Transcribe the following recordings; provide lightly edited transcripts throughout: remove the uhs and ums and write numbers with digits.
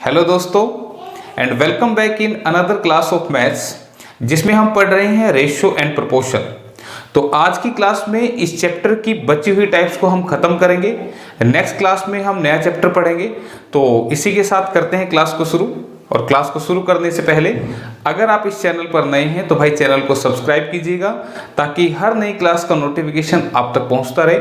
Hello दोस्तों and welcome back in another class of maths जिसमें हम पढ़ रहे हैं रेशियो एंड प्रोपोर्शन। तो आज की क्लास में इस चैप्टर की बची हुई टाइप्स को हम खत्म करेंगे। नेक्स्ट क्लास में हम नया चैप्टर पढ़ेंगे। तो इसी के साथ करते हैं क्लास को शुरू। और क्लास को शुरू करने से पहले अगर आप इस चैनल पर नए हैं तो भाई चैनल को सब्सक्राइब कीजिएगा ताकि हर नई क्लास का नोटिफिकेशन आप तक पहुंचता रहे।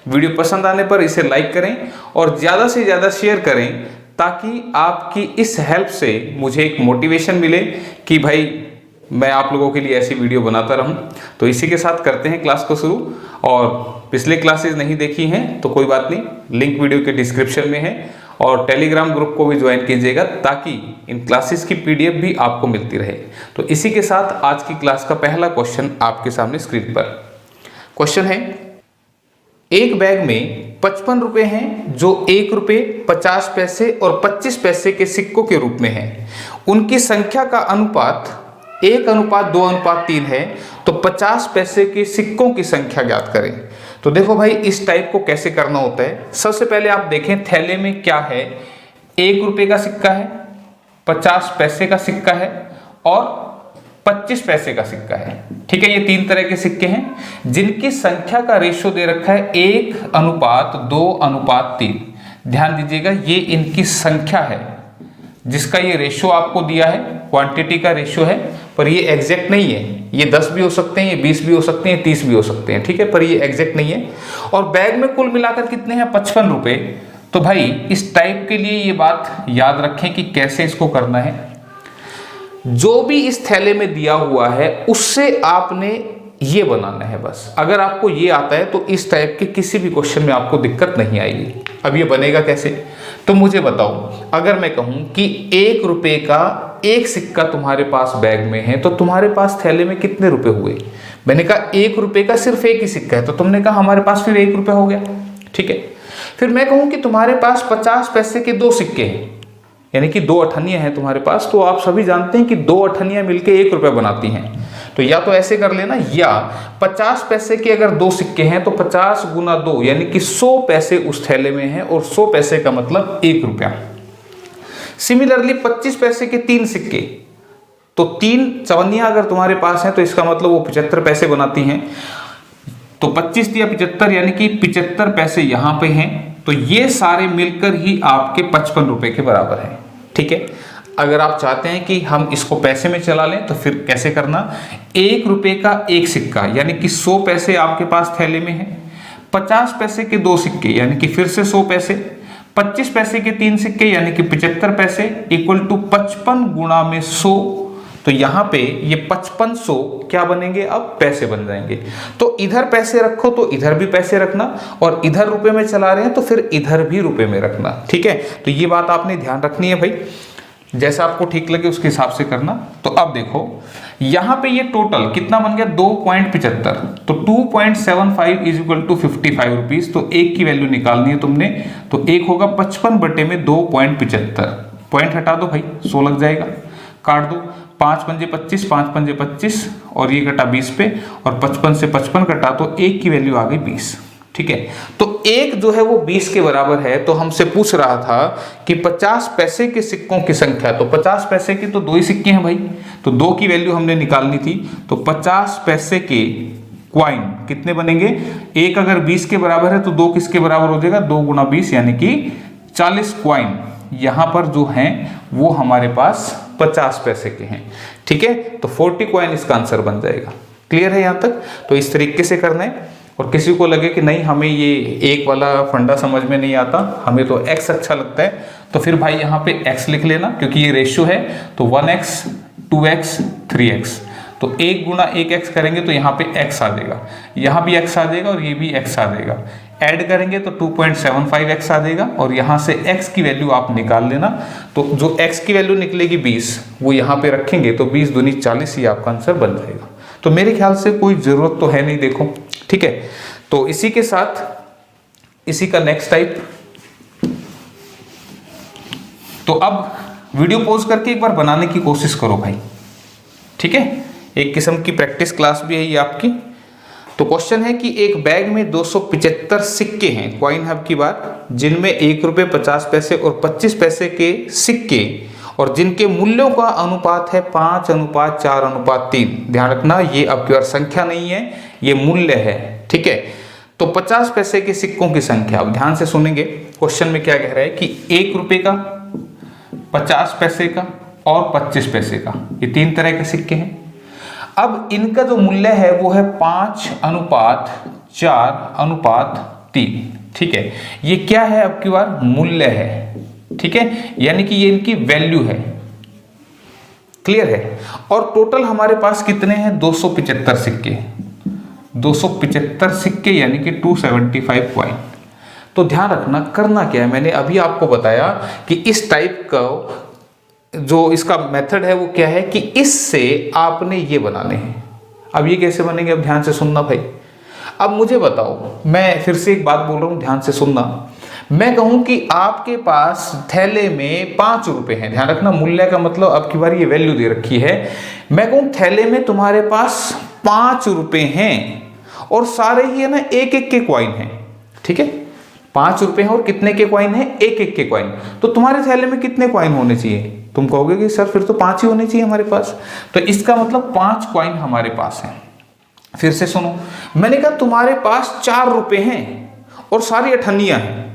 वीडियो पसंद आने पर इसे लाइक करें और ज़्यादा से ज़्यादा शेयर करें ताकि आपकी इस हेल्प से मुझे एक मोटिवेशन मिले कि भाई मैं आप लोगों के लिए ऐसी वीडियो बनाता रहूं। तो इसी के साथ करते हैं क्लास को शुरू। और पिछले क्लासेस नहीं देखी हैं तो कोई बात नहीं, लिंक वीडियो के डिस्क्रिप्शन में है और टेलीग्राम ग्रुप को भी ज्वाइन कीजिएगा ताकि इन क्लासेस की पीडीएफ भी आपको मिलती रहे। तो इसी के साथ आज की क्लास का पहला क्वेश्चन आपके सामने स्क्रीन पर। क्वेश्चन है, एक बैग में 55 रुपए हैं जो 1 रुपए 50 पैसे और 25 पैसे के सिक्कों के रूप में हैं। उनकी संख्या का अनुपात 1:2:3 है। तो 50 पैसे के सिक्कों की संख्या ज्ञात करें। तो देखो भाई इस टाइप को कैसे करना होता है। सबसे पहले आप देखें थैले में क्या है। 1 रुपए का सिक्का है, 50 पैसे का सिक्का है और 25 पैसे का सिक्का है। ठीक है, ये 3 तरह के सिक्के हैं जिनकी संख्या का रेशियो दे रखा है 1:2:3। ध्यान दीजिएगा, ये इनकी संख्या है जिसका ये रेशियो आपको दिया है, क्वांटिटी का रेशियो है, पर ये एग्जैक्ट नहीं है। ये 10 भी हो सकते हैं, ये 20 भी हो सकते हैं, 30 भी हो सकते हैं। ठीक है, पर ये एग्जैक्ट नहीं है। और बैग में कुल मिलाकर कितने हैं? 55 रुपए। तो भाई इस टाइप के लिए ये बात याद रखें कि कैसे इसको करना है। जो भी इस थैले में दिया हुआ है उससे आपने ये बनाना है बस। अगर आपको ये आता है तो इस टाइप के किसी भी क्वेश्चन में आपको दिक्कत नहीं आएगी। अब ये बनेगा कैसे? तो मुझे बताओ, अगर मैं कहूं कि 1 रुपए का एक सिक्का तुम्हारे पास बैग में है तो तुम्हारे पास थैले में कितने रुपए हुए? मैंने कहा 1 रुपए का सिर्फ एक ही सिक्का है तो तुमने कहा हमारे पास फिर 1 रुपया हो गया। ठीक है, फिर मैं कहूं कि तुम्हारे पास 50 पैसे के 2 सिक्के हैं, यानी कि 2 अठन्नियां हैं तुम्हारे पास। तो आप सभी जानते हैं कि 2 अठन्नियां मिलकर 1 रुपया बनाती हैं। तो या तो ऐसे कर लेना, या 50 पैसे के अगर 2 सिक्के हैं तो 50 गुना 2 यानी कि 100 पैसे उस थैले में हैं और 100 पैसे का मतलब 1 रुपया। सिमिलरली 25 पैसे के 3 सिक्के, तो 3 चवन्नियां अगर तुम्हारे पास हैं तो इसका मतलब वो 75 पैसे बनाती हैं। तो 25 या 75 यानी कि 75 पैसे यहां पे हैं। तो ये सारे मिलकर ही आपके 55 रुपए के बराबर है। ठीक है, अगर आप चाहते हैं कि हम इसको पैसे में चला लें तो फिर कैसे करना? 1 रुपए का एक सिक्का यानी कि 100 पैसे आपके पास थैले में है। 50 पैसे के 2 सिक्के यानी कि फिर से 100 पैसे। 25 पैसे के 3 सिक्के यानी कि 75 पैसे इक्वल टू 55 गुणा में 100। तो यहां पे ये 5500 क्या बनेंगे? अब पैसे बन जाएंगे। तो इधर पैसे रखो तो इधर भी पैसे रखना, और इधर रुपए में चला रहे हैं तो फिर इधर भी रुपए में रखना। ठीक है, तो ये बात आपने ध्यान रखनी है भाई, जैसा आपको ठीक लगे उसके हिसाब से करना। तो अब देखो यहां पे ये टोटल कितना बन गया? 2.75। तो 2.75 इज इक्वल टू 55 रुपीज। तो एक की वैल्यू निकालनी है तुमने, तो एक होगा 55 बटे में 2.75। पॉइंट हटा दो भाई, 100 लग जाएगा, काट दो। 5 पंजे 25, 5 पंजे 25 और ये कटा 20 पे, और 55 से 55 कटा तो एक की वैल्यू आ गई 20। ठीक है, तो एक जो है वो 20 के बराबर है। तो हमसे पूछ रहा था कि 50 पैसे के सिक्कों की संख्या। तो 50 पैसे के तो 2 ही सिक्के हैं भाई, तो 2 की वैल्यू हमने निकालनी थी। तो 50 पैसे के क्वाइन कितने बनेंगे? एक अगर 20 के बराबर है तो 2 किसके बराबर हो जाएगा? 2 गुना 20 यानी कि 40 क्वाइन यहां पर जो हैं वो हमारे पास 50 पैसे के हैं। ठीक है, तो 40 क्वाइन इसका आंसर बन जाएगा। क्लियर है यहां तक? तो इस तरीके से करना है। और किसी को लगे कि नहीं हमें ये एक वाला फंडा समझ में नहीं आता, हमें तो x अच्छा लगता है, तो फिर भाई यहाँ पे x लिख लेना, क्योंकि ये रेशियो है। तो 1x 2x 3x, तो 1 गुना 1x करेंगे तो यहाँ पे x आ जाएगा, यहाँ भी x आ जाएगा और ये भी x आ जाएगा। ऐड करेंगे तो 2.75x आ जाएगा, और यहाँ से x की वैल्यू आप निकाल लेना। तो जो x की वैल्यू निकलेगी 20, वो यहाँ पे रखेंगे तो 20 दूनी 40 ही आपका आंसर बन जाएगा। तो मेरे ख्याल से कोई जरूरत तो है नहीं, देखो। ठीक है, तो इसी के साथ इसी का नेक्स्ट टाइप। तो अब वीडियो पॉज करके एक बार बनाने की कोशिश करो भाई। ठीक है, एक किस्म की प्रैक्टिस क्लास भी है ये आपकी। तो क्वेश्चन है कि एक बैग में 275 सिक्के हैं, कॉइन हब की बात, जिनमें 1 रुपये 50 पैसे और 25 पैसे के सिक्के और जिनके मूल्यों का अनुपात है 5:4:3। ध्यान रखना ये आपकी बार संख्या नहीं है, ये मूल्य है, ठीक है। तो 50 पैसे के सिक्कों की संख्या, अब ध्यान से सुनेंगे क्वेश्चन में क्या कह रहा है कि 1 रुपये का, 50 पैसे का और 25 पैसे का, ये 3 तरह के सिक्के हैं। अब इनका जो मूल्य है वो है 5:4:3, ठीक है। ये क्या है आपकी बार, मूल्य है, ठीक है, यानी कि ये इनकी वैल्यू है, क्लियर है। और टोटल हमारे पास कितने हैं, 275 सिक्के, 275 सिक्के यानी कि 275 कॉइन। तो ध्यान रखना करना क्या है, मैंने अभी आपको बताया कि इस टाइप का जो इसका मेथड है वो क्या है कि इससे आपने ये बनाने हैं। अब ये कैसे बनेंगे, अब ध्यान से सुनना भाई। अब मुझे बताओ, मैं फिर से एक बात बोल रहा हूं, ध्यान से सुनना। मैं कहूं कि आपके पास थैले में 5 रुपए हैं, ध्यान रखना मूल्य का मतलब अब की बार ये वैल्यू दे रखी है। मैं कहूं थैले में तुम्हारे पास 5 रुपए हैं और सारे ही है ना 1-1 के कॉइन हैं, ठीक है। 5 रुपए हैं और कितने के कॉइन हैं, 1-1 के कॉइन। तो तुम्हारे थैले में कितने कॉइन होने चाहिए, तुम कहोगे कि सर फिर तो 5 ही होने चाहिए हमारे पास। तो इसका मतलब 5 कॉइन हमारे पास हैं। फिर से सुनो, मैंने कहा तुम्हारे पास 4 रुपए हैं और सारी अठन्नियां हैं।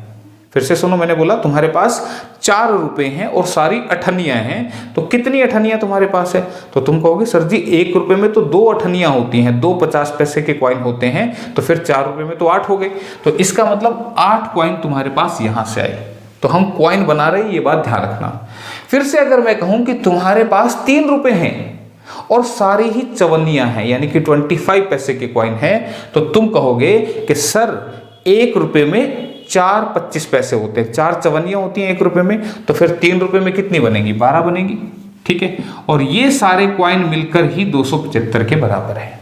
फिर से सुनो, मैंने बोला तुम्हारे पास 4 रुपए हैं और सारी अठन्नियां हैं। तो कितनी अठन्नियां तुम्हारे पास है, तो तुम कहोगे सर जी 1 रुपए में तो 2 अठन्नियां होती हैं, 2 50 पैसे के कॉइन होते हैं, तो फिर 4 रुपए में तो 8 हो गए। तो इसका मतलब 8 कॉइन तुम्हारे पास यहां से आए। तो हम कॉइन बना रहे हैं, ये बात ध्यान रखना। फिर से अगर मैं कहूं कि तुम्हारे पास 3 रुपए हैं और सारी ही चवन्नियां हैं यानी कि 25 पैसे के कॉइन है, तो तुम कहोगे कि सर 1 रुपए में 4 25 पैसे होते हैं, 4 चवन्नियां होती हैं 1 रुपए में, तो फिर 3 रुपए में कितनी बनेगी, 12 बनेगी, ठीक है। और ये सारे कॉइन मिलकर ही 275 के बराबर है।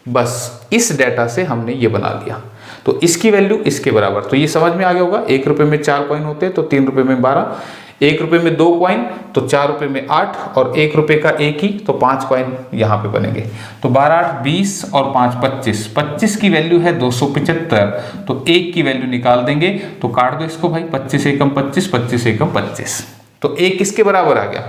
बस इस डेटा से हमने ये बना लिया, तो इसकी वैल्यू इसके बराबर। तो ये समझ में आ गया होगा, 1 रुपए में 4 कॉइन होते हैं तो 3 रुपए में 12, 1 रुपए में 2 कॉइन तो 4 रुपए में 8 और 1 रुपए का 1 ही, तो 5 कॉइन यहाँ पे बनेंगे। तो 12 8 20 और 5 25, 25 की वैल्यू है 275, तो 1 की वैल्यू निकाल देंगे। तो काट दो इसको भाई, 25 एकम 25, 25 एकम 25, तो 1 किसके बराबर आ गया,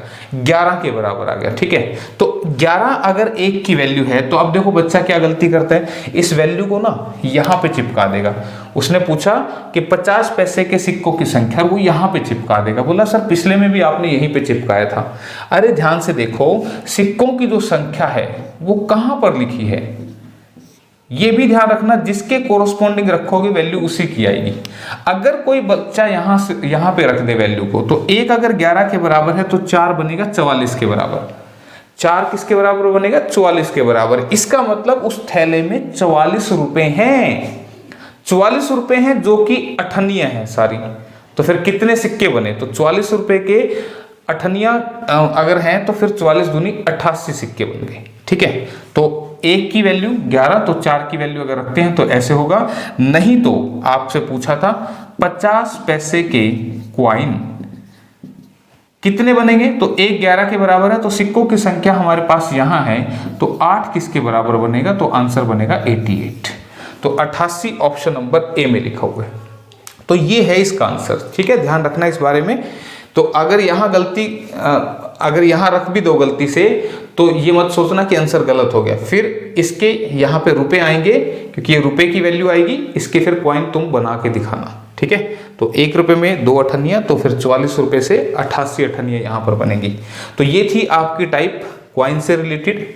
11 के बराबर आ गया, ठीक है। तो 11 अगर 1 की वैल्यू है, तो अब देखो बच्चा क्या गलती करता है, इस वैल्यू को ना यहाँ पे चिपका देगा। उसने पूछा कि 50 पैसे के सिक्कों की संख्या, वो यहाँ पे चिपका देगा। बोला सर पिछले में भी आपने यहीं पे चिपकाया था। अरे ध्यान से देखो, सिक्कों की जो संख्या है वो कहाँ पर लिखी है, ये भी ध्यान रखना, जिसके कोरोस्पोंडिंग रखोगे वैल्यू उसी की आएगी। अगर कोई बच्चा यहाँ पे रख दे वैल्यू को, तो 1 अगर 11 के बराबर है तो 4 बनेगा 44 के बराबर। 4 किसके बराबर बनेगा, 44 के बराबर। इसका मतलब उस थैले में 44 रुपए हैं, 44 रुपए हैं जो कि अठन्नियां हैं सारी। तो फिर कितने सिक्के बने, तो 44 रुपए के अठन्नियां अगर हैं तो फिर 44 दूनी 88 सिक्के बन गए, ठीक है। तो 1 की वैल्यू 11, तो 4 की वैल्यू अगर रखते हैं तो ऐसे होगा। नहीं तो आपसे पूछा था 50 पैसे के कॉइन कितने बनेंगे, तो 1 11 के बराबर है, तो सिक्कों की संख्या हमारे पास यहां है, तो 8 किसके बराबर बनेगा, तो आंसर बनेगा 88। तो 88 ऑप्शन नंबर ए में लिखा हुआ है। तो ये है इसका आंसर, ठीक है, ध्यान रखना इस बारे में। तो अगर यहाँ गलती अगर यहाँ रख भी दो गलती से, तो ये मत सोचना कि आंसर गलत हो गया। फिर इसके यहाँ पे रुपए आएंगे, क्योंकि ये रुपए की वैल्यू आएगी, इसके फिर कॉइन तुम बना के दिखाना, ठीक है। तो 1 रुपए में 2 अठन्नियां, तो फिर 44 रुपए से 88 अठन्नियां यहाँ पर बनेंगी। तो ये थी आपकी टाइप कॉइन से रिलेटेड।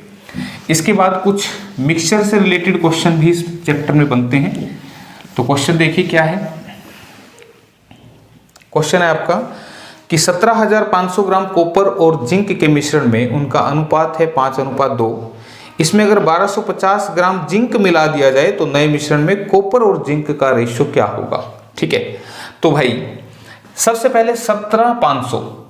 इसके बाद कुछ मिक्सचर से रिलेटेड क्वेश्चन भी इस चैप्टर में बनते हैं। तो क्वेश्चन देखिए क्या है। क्वेश्चन है आपका कि 17,500 ग्राम कॉपर और जिंक के मिश्रण में उनका अनुपात है 5:2। इसमें अगर 1250 ग्राम जिंक मिला दिया जाए तो नए मिश्रण में कॉपर और जिंक का रेशियो क्या होगा, ठीक है। तो भाई सबसे पहले 17,500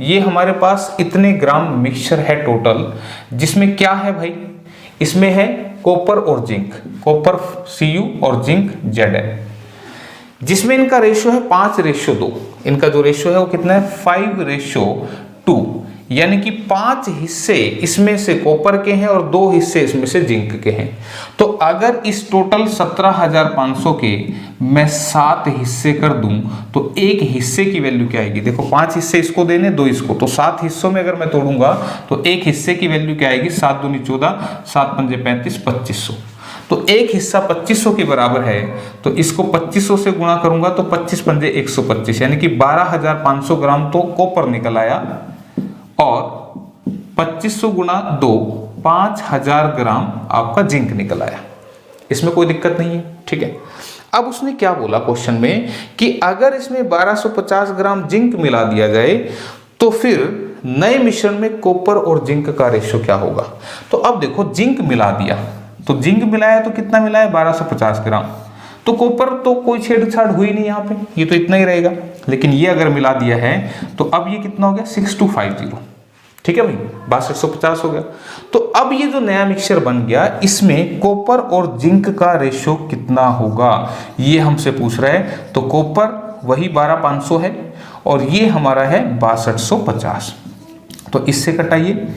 ये हमारे पास इतने ग्राम मिक्सचर है टोटल, जिसमें क्या है भाई, इसमें है कॉपर और जिंक, कॉपर Cu और जिंक Zn, जिसमें इनका रेशियो है 5:2। इनका जो रेशियो है वो कितना है, 5:2। यानी कि 5 हिस्से इसमें से कॉपर के हैं और 2 हिस्से इसमें से जिंक के हैं। तो अगर इस टोटल 17,500 के मैं 7 हिस्से कर दूं तो एक हिस्से की वैल्यू क्या आएगी? देखो 5 हिस्से इसको देने, 2 इसको, तो 7 हिस्सों में अगर मैं तोड़ूंगा तो एक हिस्से की वैल्यू क्या आएगी? 7 दूनी 14, 7 पंजे 35, 2500। तो एक हिस्सा 2500 के बराबर है, तो इसको 2500 से गुणा करूंगा तो 25 पंजे 125, यानी कि 12,500 ग्राम तो कॉपर निकल आया और 2500 गुणा 2 5000 ग्राम आपका जिंक निकल आया। इसमें कोई दिक्कत नहीं है, ठीक है। अब उसने क्या बोला क्वेश्चन में कि अगर इसमें 1250 ग्राम जिंक मिला दिया जाए तो फिर नए मिश्रण में कॉपर और जिंक का रेशो क्या होगा। तो अब देखो जिंक मिला दिया, तो जिंक मिलाया तो कितना मिलाया? 1250 ग्राम। तो कॉपर तो कोई छेड़छाड़ हुई नहीं यहाँ पे, ये तो इतना ही रहेगा। लेकिन ये अगर मिला दिया है तो अब ये कितना हो गया? 6250, ठीक है भाई, 6250 हो गया। तो अब ये जो नया मिक्सचर बन गया इसमें कॉपर और जिंक का रेशो कितना होगा, ये हमसे पूछ रहा है। तो कॉपर वही 12500 है और ये हमारा है 6250। तो इससे कटाइए,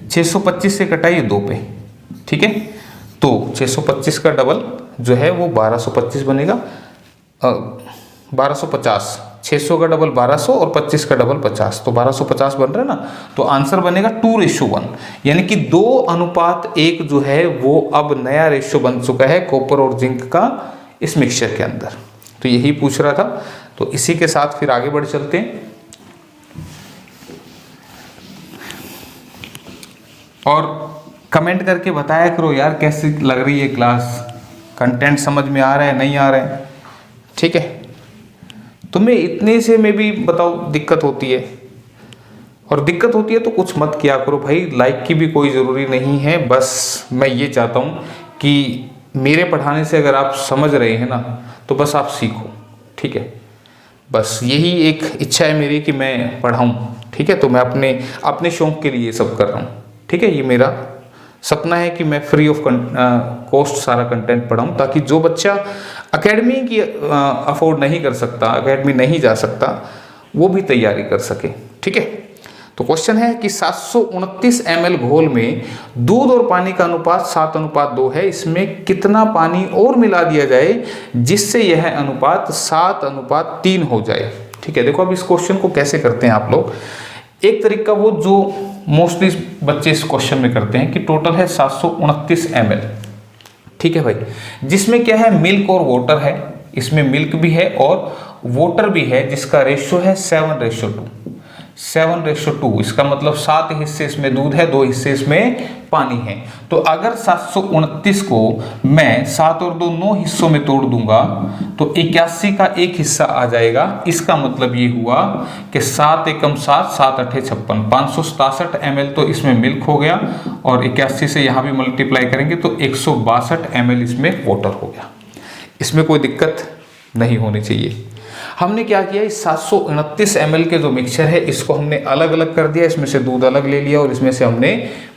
625 से कटाइए 2 पे, ठीक है। तो 625 का डबल जो है वो 1225 बनेगा, 1250, 600 का डबल 1200 और 25 का डबल 50, तो 1250 बन रहा है ना। तो आंसर बनेगा 2:1, यानी कि 2:1 जो है वो अब नया रेशो बन चुका है कॉपर और जिंक का इस मिक्सचर के अंदर। तो यही पूछ रहा था। तो इसी के साथ फिर आगे बढ़ चलते हैं और कमेंट करके बताया करो यार कैसी लग रही है क्लास, कंटेंट समझ में आ रहा है नहीं आ रहा है, ठीक है। तुम्हें इतने से में भी बताओ दिक्कत होती है, और दिक्कत होती है तो कुछ मत किया करो भाई, लाइक की भी कोई ज़रूरी नहीं है। बस मैं ये चाहता हूँ कि मेरे पढ़ाने से अगर आप समझ रहे हैं ना तो बस आप सीखो, ठीक है। बस यही एक इच्छा है मेरी कि मैं पढ़ाऊँ, ठीक है। तो मैं अपने शौक के लिए ये सब कर रहा हूँ, ठीक है। ये मेरा सपना है कि मैं फ्री ऑफ कॉस्ट सारा कंटेंट पढ़ाऊँ, ताकि जो बच्चा एकेडमी की अफोर्ड नहीं कर सकता, एकेडमी नहीं जा सकता, वो भी तैयारी कर सके, ठीक है। तो क्वेश्चन है कि 729 ml घोल में दूध और पानी का अनुपात 7:2 है, इसमें कितना पानी और मिला दिया जाए जिससे यह अनुपात 7:3 हो जाए, ठीक है। देखो अब इस क्वेश्चन को कैसे करते हैं आप लोग। एक तरीका वो जो मोस्टली बच्चे इस क्वेश्चन में करते हैं कि टोटल है 729 ml, ठीक है भाई, जिसमें क्या है मिल्क और वाटर है, इसमें मिल्क भी है और वाटर भी है, जिसका रेशो है 7:2, 7:2। इसका मतलब 7 हिस्से इसमें दूध है, 2 हिस्से इसमें पानी है। तो अगर 729 को मैं 7 और 2 9 हिस्सों में तोड़ दूंगा तो 81 का एक हिस्सा आ जाएगा। इसका मतलब ये हुआ कि 7 एकम 7, 7 अठे 56, 567 ml तो इसमें मिल्क हो गया, और 81 से यहाँ भी मल्टीप्लाई करेंगे तो 162 ml इसमें वाटर हो गया। इसमें कोई दिक्कत नहीं होनी चाहिए। हमने क्या किया, इस 729 ml के जो मिक्सचर है इसको हमने अलग अलग कर दिया, इसमें से दूध अलग ले लिया और इसमें से हमने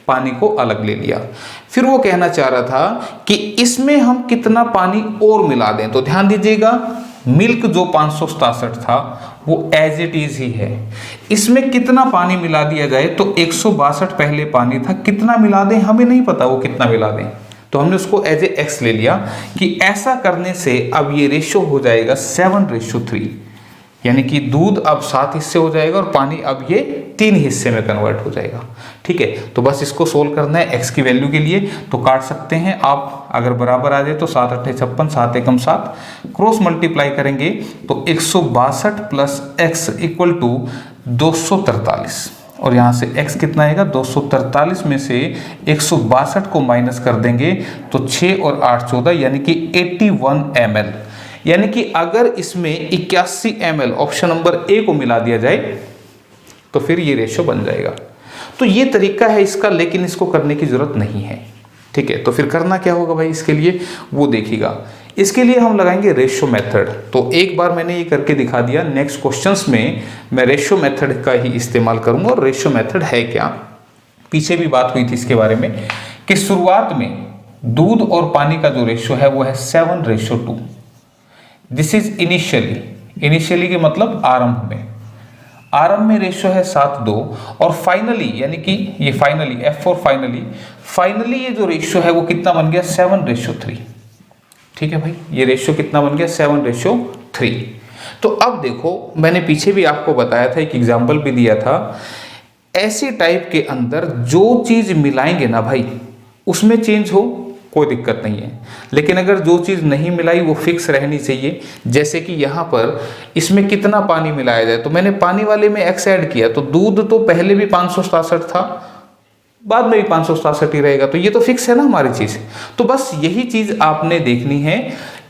पानी को अलग ले लिया। फिर वो कहना चाह रहा था कि इसमें हम कितना पानी और मिला दें। तो ध्यान दीजिएगा, मिल्क जो 567 था वो एज इट इज ही है, इसमें कितना पानी मिला दिया जाए तो 162 पहले पानी था, कितना मिला दें हमें नहीं पता वो कितना मिला दें, तो हमने उसको एज ए एक्स ले लिया कि ऐसा करने से अब ये रेशो हो जाएगा 7:3, यानी कि दूध अब 7 हिस्से हो जाएगा और पानी अब ये 3 हिस्से में कन्वर्ट हो जाएगा, ठीक है। तो बस इसको सोल्व करना है एक्स की वैल्यू के लिए, तो काट सकते हैं आप, अगर बराबर आ जाए तो 7 अठे 56, 7 एकम 7, क्रॉस मल्टीप्लाई करेंगे तो 162 प्लस एक्स इक्वल टू 243, और यहाँ से x कितना आएगा 243 में से 162 को माइनस कर देंगे तो 6 और 8 14, यानी कि 81 ml, यानी कि अगर इसमें 81 ml ऑप्शन नंबर ए को मिला दिया जाए तो फिर ये रेशो बन जाएगा। तो ये तरीका है इसका, लेकिन इसको करने की जरूरत नहीं है, ठीक है। तो फिर करना क्या होगा भाई इसके लिए, वो देखिएगा। इसके लिए हम लगाएंगे रेशो मेथड। तो एक बार मैंने ये करके दिखा दिया, नेक्स्ट क्वेश्चंस में मैं रेशो मेथड का ही इस्तेमाल करूंगा। और रेशो मेथड है क्या, पीछे भी बात हुई थी इसके बारे में कि शुरुआत में दूध और पानी का जो रेशो है वो है 7:2। दिस इज इनिशियली, इनिशियली के मतलब आरंभ में, आरंभ में रेशियो है 7:2 और फाइनली यानी कि ये फाइनली F फॉर फाइनली ये जो रेशियो है वो कितना बन गया 7:3। ठीक है भाई, ये रेशियो कितना बन गया 7:3। तो अब देखो मैंने पीछे भी आपको बताया था, एक एग्जाम्पल भी दिया था, ऐसे टाइप के अंदर जो चीज मिलाएंगे ना भाई उसमें चेंज हो कोई दिक्कत नहीं है, लेकिन अगर जो चीज़ नहीं मिलाई वो फिक्स रहनी चाहिए। जैसे कि यहाँ पर इसमें कितना पानी मिलाया जाए, तो मैंने पानी वाले में x ऐड किया, तो दूध तो पहले भी 567 था, बाद में भी 567 ही रहेगा, तो ये तो फिक्स है ना हमारी चीज़। तो बस यही चीज़ आपने देखनी है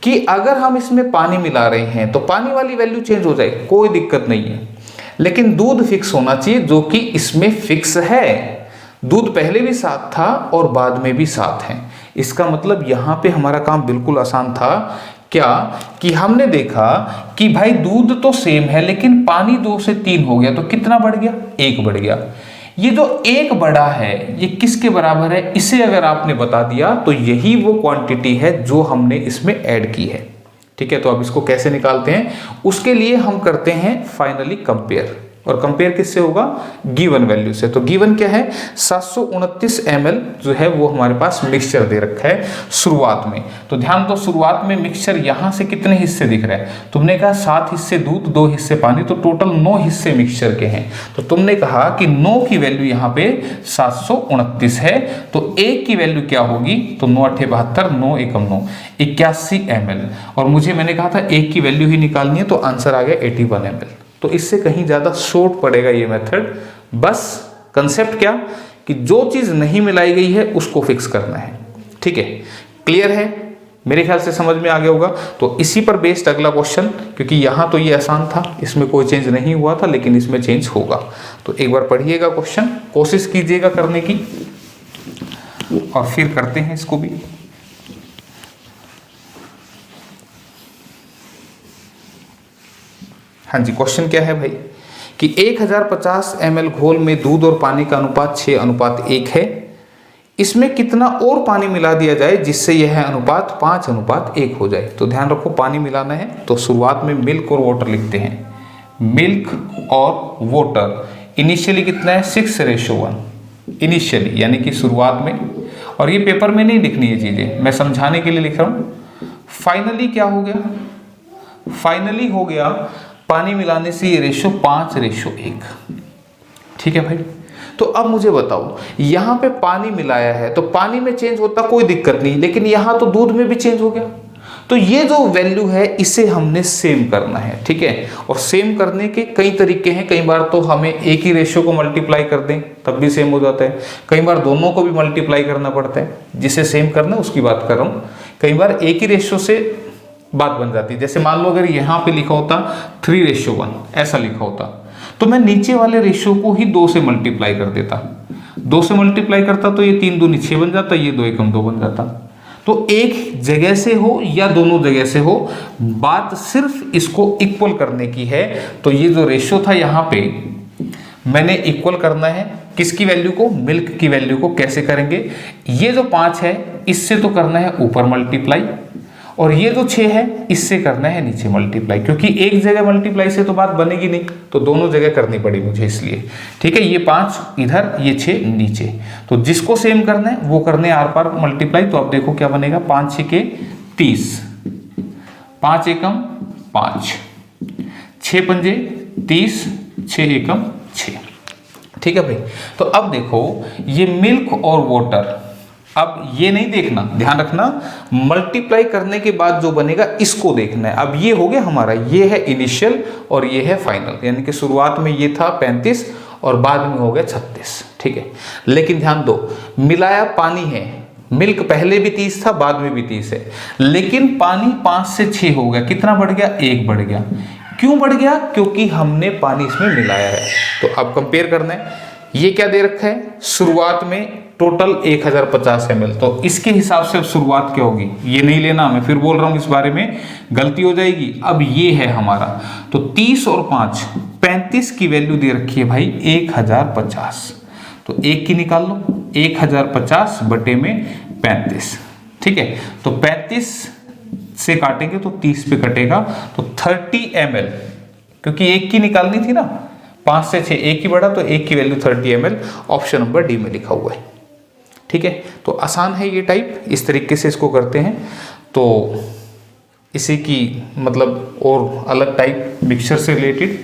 कि अगर हम इसमें पानी मिला रहे हैं तो पानी वाली वैल्यू चेंज हो जाए कोई दिक्कत नहीं है, लेकिन दूध फिक्स होना चाहिए जो कि इसमें फिक्स है। दूध पहले भी 7 था और बाद में भी 7 है। इसका मतलब यहाँ पे हमारा काम बिल्कुल आसान था। क्या कि हमने देखा कि भाई दूध तो सेम है लेकिन पानी 2 से 3 हो गया, तो कितना बढ़ गया 1 बढ़ गया। ये जो 1 बढ़ा है ये किसके बराबर है, इसे अगर आपने बता दिया तो यही वो क्वांटिटी है जो हमने इसमें ऐड की है। ठीक है, तो अब इसको कैसे निकालते हैं, उसके लिए हम करते हैं फाइनली कंपेयर। और कंपेयर किससे होगा, गिवन वैल्यू से। तो गिवन क्या है 729 ml जो है वो हमारे पास मिक्सचर दे रखा है शुरुआत में। तो ध्यान दो शुरुआत में मिक्सचर यहाँ से कितने हिस्से दिख रहे हैं, तुमने कहा 7 हिस्से दूध 2 हिस्से पानी, तो टोटल 9 हिस्से मिक्सचर के हैं। तो तुमने कहा कि 9 की वैल्यू यहाँ पे 729 है, तो 1 की वैल्यू क्या होगी, तो 9 8 72 9 एकम 9 81 ml। और मुझे मैंने कहा था 1 की वैल्यू ही निकालनी है, तो आंसर आ गया 81 ml। तो इससे कहीं ज़्यादा शॉर्ट पड़ेगा ये मेथड। बस कंसेप्ट क्या कि जो चीज़ नहीं मिलाई गई है उसको फिक्स करना है। ठीक है, क्लियर है, मेरे ख्याल से समझ में आ गया होगा। तो इसी पर बेस्ड अगला क्वेश्चन, क्योंकि यहाँ तो ये आसान था, इसमें कोई चेंज नहीं हुआ था, लेकिन इसमें चेंज होगा। तो एक बार पढ़िएगा क्वेश्चन, कोशिश कीजिएगा करने की, और फिर करते हैं इसको भी। हाँ जी, क्वेश्चन क्या है भाई कि 1050 ml घोल में दूध और पानी का अनुपात 6:1 है। इसमें कितना और पानी मिला दिया जाए जिससे यह अनुपात 5:1 हो जाए। तो ध्यान रखो पानी मिलाना है तो शुरुआत में मिल्क और वाटर लिखते हैं। मिल्क और वाटर इनिशियली कितना है 6:1 इनिशियली, यानी कि शुरुआत में। और ये पेपर में नहीं लिखनी है चीज़ें, मैं समझाने के लिए लिख रहा हूँ। फाइनली क्या हो गया, फाइनली हो गया पानी मिलाने से ये रेशो 5:1। ठीक है भाई, तो अब मुझे बताओ यहाँ पे पानी मिलाया है तो पानी में चेंज होता कोई दिक्कत नहीं, लेकिन यहाँ तो दूध में भी चेंज हो गया। तो ये जो वैल्यू है इसे हमने सेम करना है। ठीक है, और सेम करने के कई तरीके हैं। कई बार तो हमें एक ही रेशो को मल्टीप्लाई कर दें तब भी सेम हो जाता है, कई बार दोनों को भी मल्टीप्लाई करना पड़ता है। जिसे सेम करना है उसकी बात कर रहा हूँ। कई बार एक ही रेशो से बात बन जाती है। जैसे मान लो अगर यहाँ पे लिखा होता 3:1 ऐसा लिखा होता, तो मैं नीचे वाले रेशियो को ही 2 से मल्टीप्लाई कर देता। 2 से मल्टीप्लाई करता तो ये 3 दूनी 6 बन जाता, ये 2 एकम 2 बन जाता। तो एक जगह से हो या दोनों जगह से हो, बात सिर्फ इसको इक्वल करने की है। तो ये जो रेशियो था यहाँ पे मैंने इक्वल करना है किसकी वैल्यू को, मिल्क की वैल्यू को। कैसे करेंगे, ये जो 5 है इससे तो करना है ऊपर मल्टीप्लाई, और ये जो 6 है इससे करना है नीचे मल्टीप्लाई, क्योंकि एक जगह मल्टीप्लाई से तो बात बनेगी नहीं, तो दोनों जगह करनी पड़ी मुझे इसलिए। ठीक है, ये 5 इधर ये 6 नीचे, तो जिसको सेम करना है वो करने आर पार मल्टीप्लाई। तो अब देखो क्या बनेगा, 5 6 के 30, 5 एकम 5, 6 पंजे 30, 6 एकम 6। ठीक है भाई, तो अब देखो ये मिल्क और वाटर, अब ये नहीं देखना, ध्यान रखना मल्टीप्लाई करने के बाद जो बनेगा इसको देखना है। अब ये हो गया हमारा, ये है इनिशियल और ये है फाइनल, यानी कि शुरुआत में ये था 35 और बाद में हो गया 36। ठीक है, लेकिन ध्यान दो मिलाया पानी है, मिल्क पहले भी 30 था बाद में भी 30 है, लेकिन पानी 5 से 6 हो गया, कितना बढ़ गया, 1 बढ़ गया। क्यों बढ़ गया, क्योंकि हमने पानी इसमें मिलाया है। तो अब कंपेयर करना है, ये क्या दे रखा है, शुरुआत में टोटल 1050 ml, तो इसके हिसाब से अब शुरुआत क्या होगी, ये नहीं लेना, मैं फिर बोल रहा हूँ इस बारे में गलती हो जाएगी। अब ये है हमारा, तो 30 और 5 35 की वैल्यू दे रखी है भाई 1050, तो 1 की निकाल लो, 1050 बटे में 35। ठीक है, तो 35 से काटेंगे तो 30 पे कटेगा, तो 30 ml, क्योंकि 1 की निकालनी थी ना, 5 से 6 एक ही बढ़ा, तो एक की value 30 ml, option number D में लिखा हुआ है। ठीक है, तो आसान है ये टाइप, इस तरीके से इसको करते हैं। तो इसी की मतलब और अलग टाइप मिक्सचर से रिलेटेड,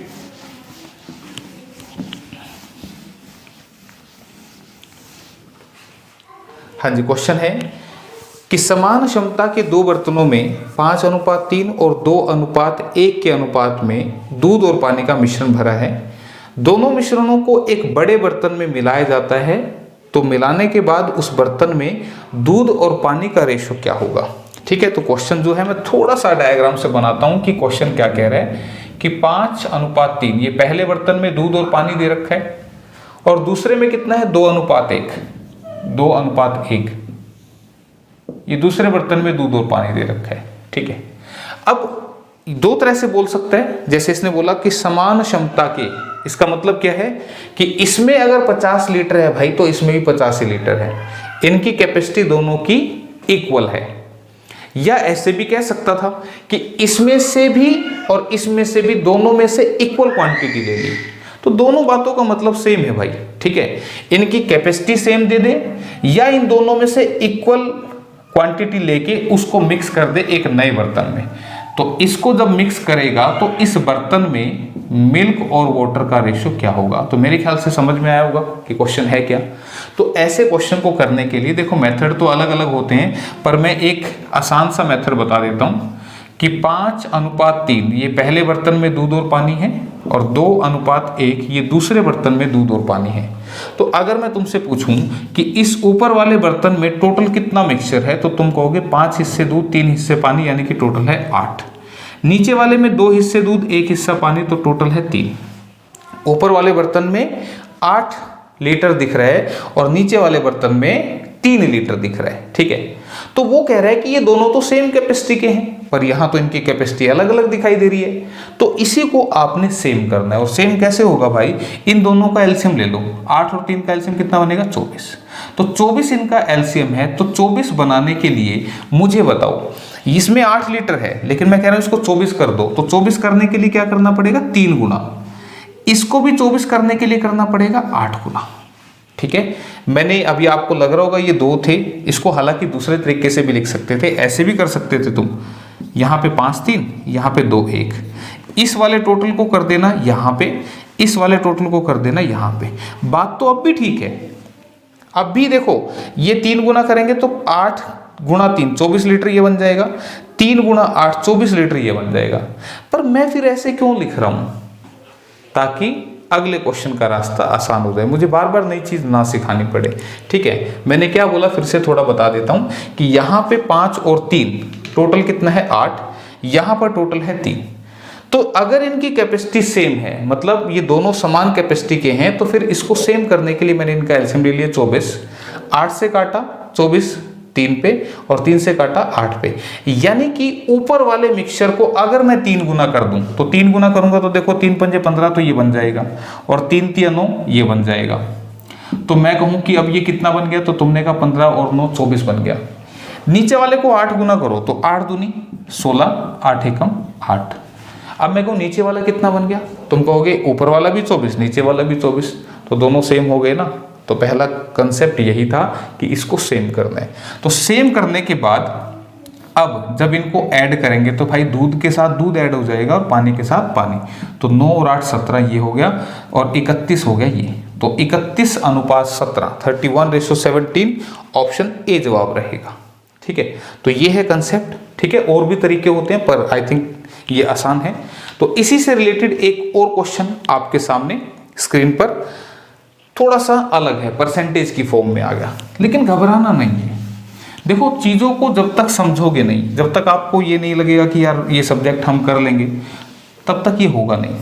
हाँ जी, क्वेश्चन है कि समान क्षमता के दो बर्तनों में 5:3 और 2:1 के अनुपात में दूध और पानी का मिश्रण भरा है। दोनों मिश्रणों को एक बड़े बर्तन में मिलाया जाता है, तो मिलाने के बाद उस बर्तन में दूध और पानी का रेशो क्या होगा। ठीक है, तो क्वेश्चन जो है मैं थोड़ा सा डायग्राम से बनाता हूं कि क्वेश्चन क्या कह रहा है कि 5:3, ये पहले बर्तन में दूध और पानी दे रखा है, और दूसरे में कितना है 2:1, 2:1, ये दूसरे बर्तन में दूध और पानी दे रखा है। ठीक है, अब दो तरह से बोल सकते हैं, जैसे इसने बोला कि समान क्षमता के, इसका मतलब क्या है कि इसमें अगर 50 लीटर है भाई, तो इसमें भी 50 लीटर है, इनकी कैपेसिटी दोनों की इक्वल है। या ऐसे भी कह सकता था कि इसमें से भी और इसमें से भी, दोनों में से इक्वल क्वांटिटी ले ली, तो दोनों बातों का मतलब सेम है भाई। ठीक है, इनकी कैपेसिटी सेम दे दे, या इन दोनों में से इक्वल क्वांटिटी लेके उसको मिक्स कर दे एक नए बर्तन में। तो इसको जब मिक्स करेगा तो इस बर्तन में मिल्क और वाटर का रेशो क्या होगा। तो मेरे ख्याल से समझ में आया होगा कि क्वेश्चन है क्या। तो ऐसे क्वेश्चन को करने के लिए देखो मेथड तो अलग अलग होते हैं, पर मैं एक आसान सा मेथड बता देता हूं कि 5:3 ये पहले बर्तन में दूध और पानी है, और 2:1 ये दूसरे बर्तन में दूध और पानी है। तो अगर मैं तुमसे पूछूं कि इस ऊपर वाले बर्तन में टोटल कितना मिक्सचर है, तो तुम कहोगे 5 हिस्से दूध 3 हिस्से पानी, यानी कि टोटल है 8। नीचे वाले में 2 हिस्से दूध 1 हिस्सा पानी, तो टोटल है 3। ऊपर वाले बर्तन में 8 लीटर दिख रहा है और नीचे वाले बर्तन में 3 लीटर दिख रहा है। ठीक है, तो वो कह रहा है कि ये दोनों तो सेम कैपेसिटी के हैं, पर यहां तो इनकी कैपेसिटी अलग अलग दिखाई दे रही है। तो इसी को आपने सेम करना है, और सेम कैसे होगा भाई, इन दोनों का एलसीएम ले लो। 8 और 3 का एलसीएम कितना बनेगा 24, तो 24 इनका एलसीएम है। तो 24 बनाने के लिए मुझे बताओ, इसमें 8 लीटर है लेकिन मैं कह रहा हूं इसको 24 कर दो, तो 24 करने के लिए क्या करना पड़ेगा 3 गुना, इसको भी 24 करने के लिए करना पड़ेगा 8 गुना। ठीक है, मैंने अभी आपको लग रहा होगा ये 2 थे, इसको हालांकि दूसरे तरीके से भी लिख सकते थे, ऐसे भी कर सकते थे तुम, यहाँ पे 5-3, यहाँ पे 2-1, इस वाले टोटल को कर देना यहाँ पे, इस वाले टोटल को कर देना यहाँ पे। बात तो अब भी ठीक है। अब भी देखो ये 3 गुना करेंगे तो 8 गुणा 3 24 लीटर ये बन जाएगा, 3 गुणा 8 24 लीटर ये बन जाएगा। पर मैं फिर ऐसे क्यों लिख रहा हूँ, ताकि अगले क्वेश्चन का रास्ता आसान हो जाए, मुझे बार बार नई चीज ना सिखानी पड़े। ठीक है, मैंने क्या बोला फिर से थोड़ा बता देता हूं कि यहाँ पे 5 और 3 टोटल कितना है 8, यहाँ पर टोटल है 3। तो अगर इनकी कैपेसिटी सेम है, मतलब ये दोनों समान कैपेसिटी के हैं, तो फिर इसको सेम करने के लिए मैंने इनका एलसीएम ले लिया 24, 8 से काटा 24 3 पे, और 3 से काटा 8 पे। यानी कि ऊपर वाले मिक्सचर को अगर मैं 3 गुना कर दूं, तो 3 गुना करूंगा तो देखो 3 पंजे 15, तो ये बन जाएगा, और 3 3 9 ये बन जाएगा। तो मैं कहूं कि अब ये कितना बन गया, तो तुमने कहा 15 और 9 24 बन गया। नीचे वाले को 8 गुना करो तो 8 दूनी 16, 8 एकम 8। अब मैं कहूँ नीचे वाला कितना बन गया, तुम कहोगे ऊपर वाला भी 24 नीचे वाला भी 24, तो दोनों सेम हो गए ना। तो पहला कंसेप्ट यही था कि इसको सेम करना है। तो सेम करने के बाद अब जब इनको ऐड करेंगे तो भाई दूध के साथ दूध ऐड हो जाएगा और पानी के साथ पानी, तो 9 और 8 17 ये हो गया, और 31 हो गया ये। तो 31:17 31:17, ऑप्शन ए जवाब रहेगा। ठीक है, तो ये है कंसेप्ट। ठीक है, और भी तरीके होते हैं पर आई थिंक ये आसान है। तो इसी से रिलेटेड एक और क्वेश्चन आपके सामने स्क्रीन पर, थोड़ा सा अलग है, परसेंटेज की फॉर्म में आ गया, लेकिन घबराना नहीं है। देखो चीज़ों को जब तक समझोगे नहीं, जब तक आपको ये नहीं लगेगा कि यार ये सब्जेक्ट हम कर लेंगे, तब तक ये होगा नहीं।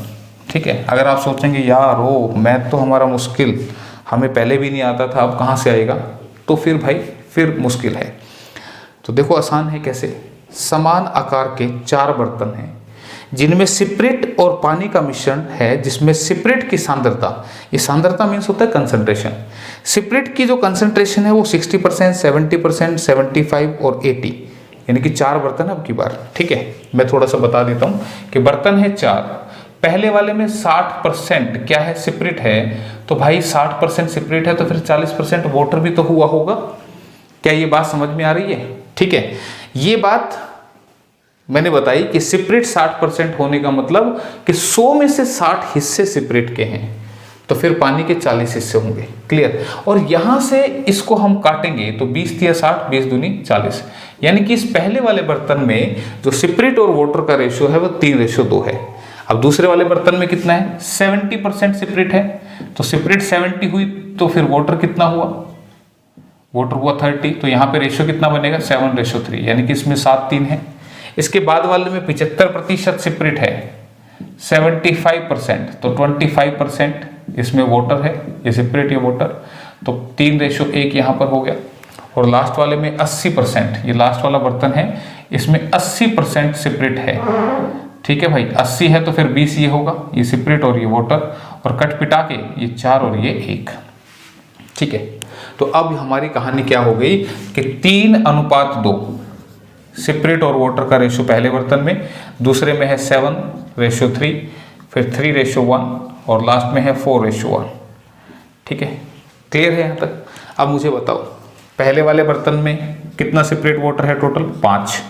ठीक है, अगर आप सोचेंगे यार ओ मैथ तो हमारा मुश्किल, हमें पहले भी नहीं आता था, अब कहाँ से आएगा, तो फिर भाई फिर मुश्किल है। तो देखो आसान है कैसे। समान आकार के 4 बर्तन हैं जिनमें सिपरेट और पानी का मिश्रण है, जिसमें सिपरेट की सांद्रता, ये सांद्रता मीन्स होता है कंसंट्रेशन, सिपरेट की जो कंसंट्रेशन है वो 60%, 70%, 75 और 80, यानी कि 4 बर्तन अब की बार। ठीक है, मैं थोड़ा सा बता देता हूँ कि बर्तन है 4, पहले वाले में 60% क्या है, सिपरेट है, तो भाई 60% सिपरेट है तो फिर 40% वाटर भी तो हुआ होगा। क्या ये बात समझ में आ रही है? ठीक है, ये बात मैंने बताई कि सिपरेट 60% होने का मतलब कि 100 में से 60 हिस्से सिपरेट के हैं, तो फिर पानी के 40 हिस्से होंगे। क्लियर? और यहां से इसको हम काटेंगे तो 20 या 60, 20 दूनी 40, यानी कि इस पहले वाले बर्तन में जो सिपरेट और वाटर का रेशियो है वो 3:2 है। अब दूसरे वाले बर्तन में कितना है, 70% सिपरेट है, तो सिपरेट 70 हुई तो फिर वाटर कितना हुआ, वाटर हुआ 30, तो यहाँ पे रेशियो कितना बनेगा, 7:3, यानी कि इसमें 7:3 है। इसके बाद वाले में 75% सिपरेट है, 75%, तो 25% इसमें वाटर है, ये सिपरेट ये वाटर, तो 3:1 यहाँ पर हो गया। और लास्ट वाले में 80%, ये लास्ट वाला बर्तन है, इसमें 80% सिपरेट है। ठीक है भाई, 80 है तो फिर 20 ये होगा, ये सिपरेट और ये वाटर, और कट पिटा के ये 4 और ये 1। ठीक है, तो अब हमारी कहानी क्या हो गई कि 3:2 सिपरेट और वाटर का रेशियो पहले बर्तन में, दूसरे में है 7:3, फिर 3:1 और लास्ट में है 4:1। ठीक है, क्लियर है यहाँ तक? अब मुझे बताओ, पहले वाले बर्तन में कितना सिपरेट वाटर है टोटल, 5,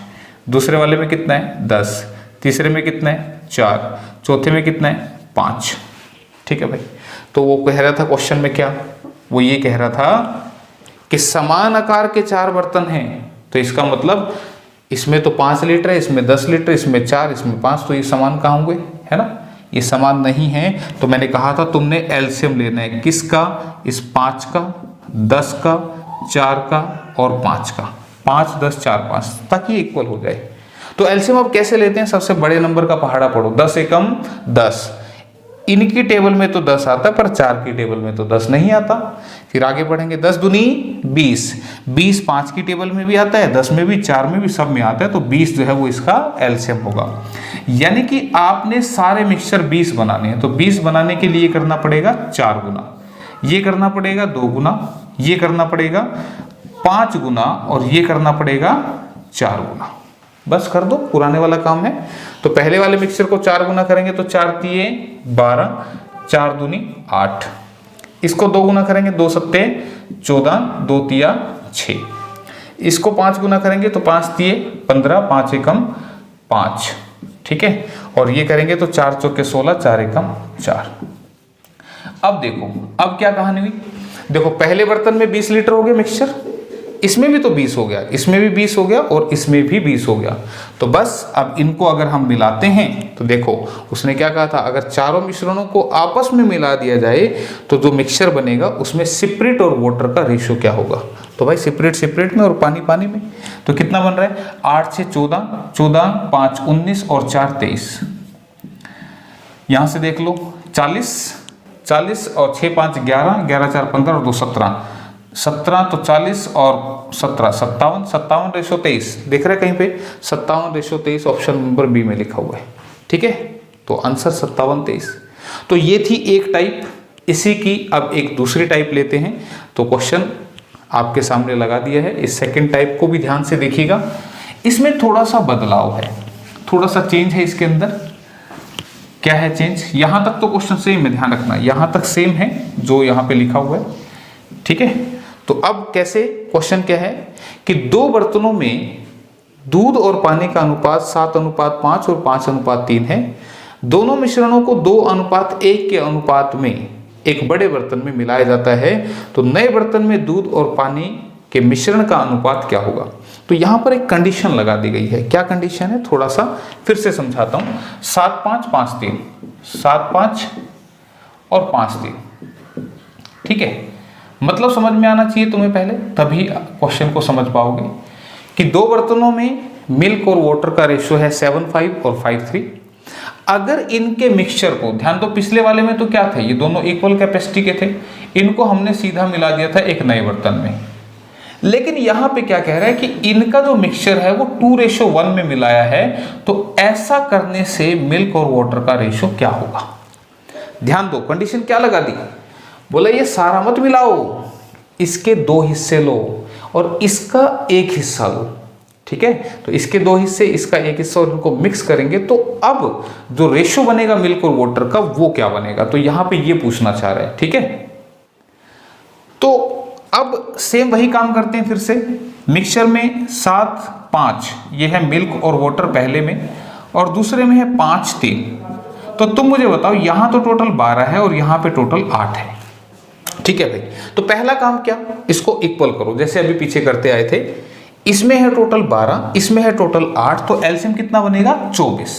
दूसरे वाले में कितना है, 10, तीसरे में कितना है, 4, चौथे में कितना है, 5। ठीक है भाई, तो वो कह रहा था क्वेश्चन में क्या, वो ये कह रहा था कि समान आकार के 4 बर्तन हैं, तो इसका मतलब इसमें तो 5 लीटर है, इसमें 10 लीटर, इसमें 4, इसमें 5, तो ये समान कहाँ होंगे, है ना, ये समान नहीं है। तो मैंने कहा था तुमने एलसीएम लेना है, किसका, इस 5 का, 10 का, 4 का और 5 का, 5, 10, 4, 5, ताकि इक्वल हो जाए। तो एलसीएम अब कैसे लेते हैं, सबसे बड़े नंबर का पहाड़ा पढ़ो, 10 एकम 10, इनकी टेबल में तो 10 आता है पर 4 की टेबल में तो 10 नहीं आता। फिर आगे बढ़ेंगे, 10 दूनी 20, 20 5 की टेबल में भी आता है, 10 में भी, 4 में भी, सब में आता है, तो 20 जो है वो इसका एलसीएम होगा। यानी कि आपने सारे मिक्सचर 20 बनाने हैं, तो 20 बनाने के लिए करना पड़ेगा 4 गुना, ये करना पड़ेगा 2 गुना, ये करना पड़ेगा 5 गुना और ये करना पड़ेगा 4 गुना। बस कर दो, पुराने वाला काम है। तो पहले वाले मिक्सचर को 4 गुना करेंगे तो 4 तिये 12, 4 दूनी 8, इसको 2 गुना करेंगे 2 सत्ते 14, 2 तिया 6, इसको 5 गुना करेंगे तो 5 तिये 15, 5 एकम 5। ठीक है, और ये करेंगे तो 4 चौके 16, 4 एकम 4। अब देखो, अब क्या कहानी हुई, देखो पहले बर्तन में 20 लीटर हो गया मिक्सचर, इसमें भी तो 20 हो गया, इसमें भी 20 हो गया और इसमें भी 20 हो गया। तो बस अब इनको अगर हम मिलाते हैं तो देखो उसने क्या कहा था, अगर चारों मिश्रणों को आपस में मिला दिया जाए तो जो मिक्सचर बनेगा उसमें सिपरेट और वाटर का रेशियो क्या होगा। तो भाई सिपरेट सिपरेट में और पानी पानी में, तो कितना बन रहा है, 8 से 14, 14, 5, 19 और 4, 23। यहां से देख लो 40, 40 और 6, 5, 11, 11, 4, 15 और 2, 17, 17 तो 40 और 17, 57, 57:23 दिख रहा है कहीं पे, 57:23 ऑप्शन नंबर बी में लिखा हुआ है। ठीक है, तो आंसर 57:23। तो ये थी एक टाइप, इसी की अब एक दूसरी टाइप लेते हैं। तो क्वेश्चन आपके सामने लगा दिया है, इस सेकंड टाइप को भी ध्यान से देखिएगा। इसमें थोड़ा सा बदलाव है, थोड़ा सा चेंज है इसके अंदर। क्या है चेंज, यहां तक तो क्वेश्चन सेम है, ध्यान रखना यहां तक सेम है जो यहां पे लिखा हुआ है। ठीक है, तो अब कैसे, क्वेश्चन क्या है कि 2 बर्तनों में दूध और पानी का अनुपात 7:5 और 5:3 है। दोनों मिश्रणों को 2:1 के अनुपात में एक बड़े बर्तन में मिलाया जाता है, तो नए बर्तन में दूध और पानी के मिश्रण का अनुपात क्या होगा। तो यहां पर एक कंडीशन लगा दी गई है। क्या कंडीशन है, थोड़ा सा फिर से समझाता हूं। 7, 5, 5, 3, 7, 5 और 5, 3। ठीक है, मतलब समझ में आना चाहिए तुम्हें पहले, तभी क्वेश्चन को समझ पाओगे कि 2 बर्तनों में मिल्क और वाटर का रेशियो है 7:5 और 5:3। अगर इनके मिक्सचर को, ध्यान दो पिछले वाले में तो क्या थे, ये दोनों इक्वल कैपेसिटी के थे, इनको हमने सीधा मिला दिया था एक नए बर्तन में। लेकिन यहां पे क्या कह रहा है कि इनका जो मिक्सचर है वो 2:1 में मिलाया है, तो ऐसा करने से मिल्क और वाटर का रेशियो क्या होगा। ध्यान दो, कंडीशन क्या लगा दी, बोला ये सारा मत मिलाओ, इसके 2 हिस्से लो और इसका 1 हिस्सा लो। ठीक ठीक है। तो इसके 2 हिस्से, इसका 1 हिस्सा, और इनको मिक्स करेंगे तो अब जो रेशो बनेगा मिल्क और वाटर का वो क्या बनेगा, तो यहां पे ये पूछना चाह रहे हैं, ठीक है। तो अब सेम वही काम करते हैं फिर से। मिक्सचर में 7 5 ये है मिल्क और वाटर पहले में, और दूसरे में है 5 3। तो तुम मुझे बताओ, यहां तो टोटल 12 है और यहां पे टोटल 8 है, ठीक है भाई। तो पहला काम क्या, इसको इक्वल करो जैसे अभी पीछे करते आए थे। इसमें है टोटल 12, इसमें है टोटल 8, तो एलसीएम कितना बनेगा 24,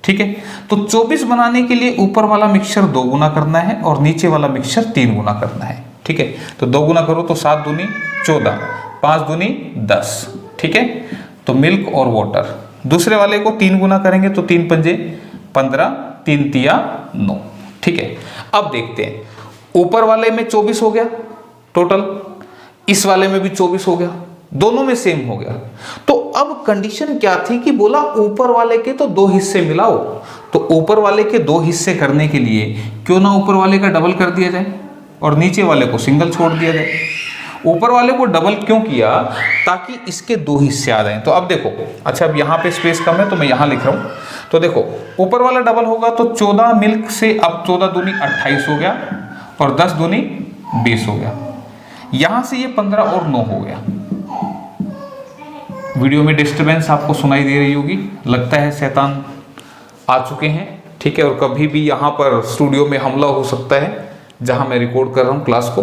ठीक है। तो 24 बनाने के लिए ऊपर वाला मिक्सचर 2 गुना करना है और नीचे वाला मिक्सचर 3 गुना करना है, ठीक है। तो 2 गुना करो तो 7 दूनी 14, 5 दूनी 10, ठीक है। तो मिल्क और वाटर, दूसरे वाले को 3 गुना करेंगे तो 3 पंजे 15, 3 तिया 9, ठीक है। अब देखते हैं, ऊपर वाले में 24 हो गया टोटल, इस वाले में भी 24 हो गया, दोनों में सेम हो गया। तो अब कंडीशन क्या थी कि बोला ऊपर वाले के तो 2 हिस्से मिलाओ। तो ऊपर वाले के 2 हिस्से करने के लिए क्यों ना ऊपर वाले का डबल कर दिया जाए और नीचे वाले को सिंगल छोड़ दिया जाए। ऊपर वाले को डबल क्यों किया, ताकि इसके 2 हिस्से आ जाएं। तो अब देखो, अच्छा अब यहाँ पे स्पेस कम है तो मैं यहाँ लिख रहा हूँ। तो देखो ऊपर वाला डबल होगा तो 14 मिल्क से अब 14 दूनी 28 हो गया और 10 दूनी 20 हो गया। यहां से ये 15 और 9 हो गया। वीडियो में डिस्टरबेंस आपको सुनाई दे रही होगी, लगता है शैतान आ चुके हैं, ठीक है। और कभी भी यहाँ पर स्टूडियो में हमला हो सकता है जहां मैं रिकॉर्ड कर रहा हूँ क्लास को।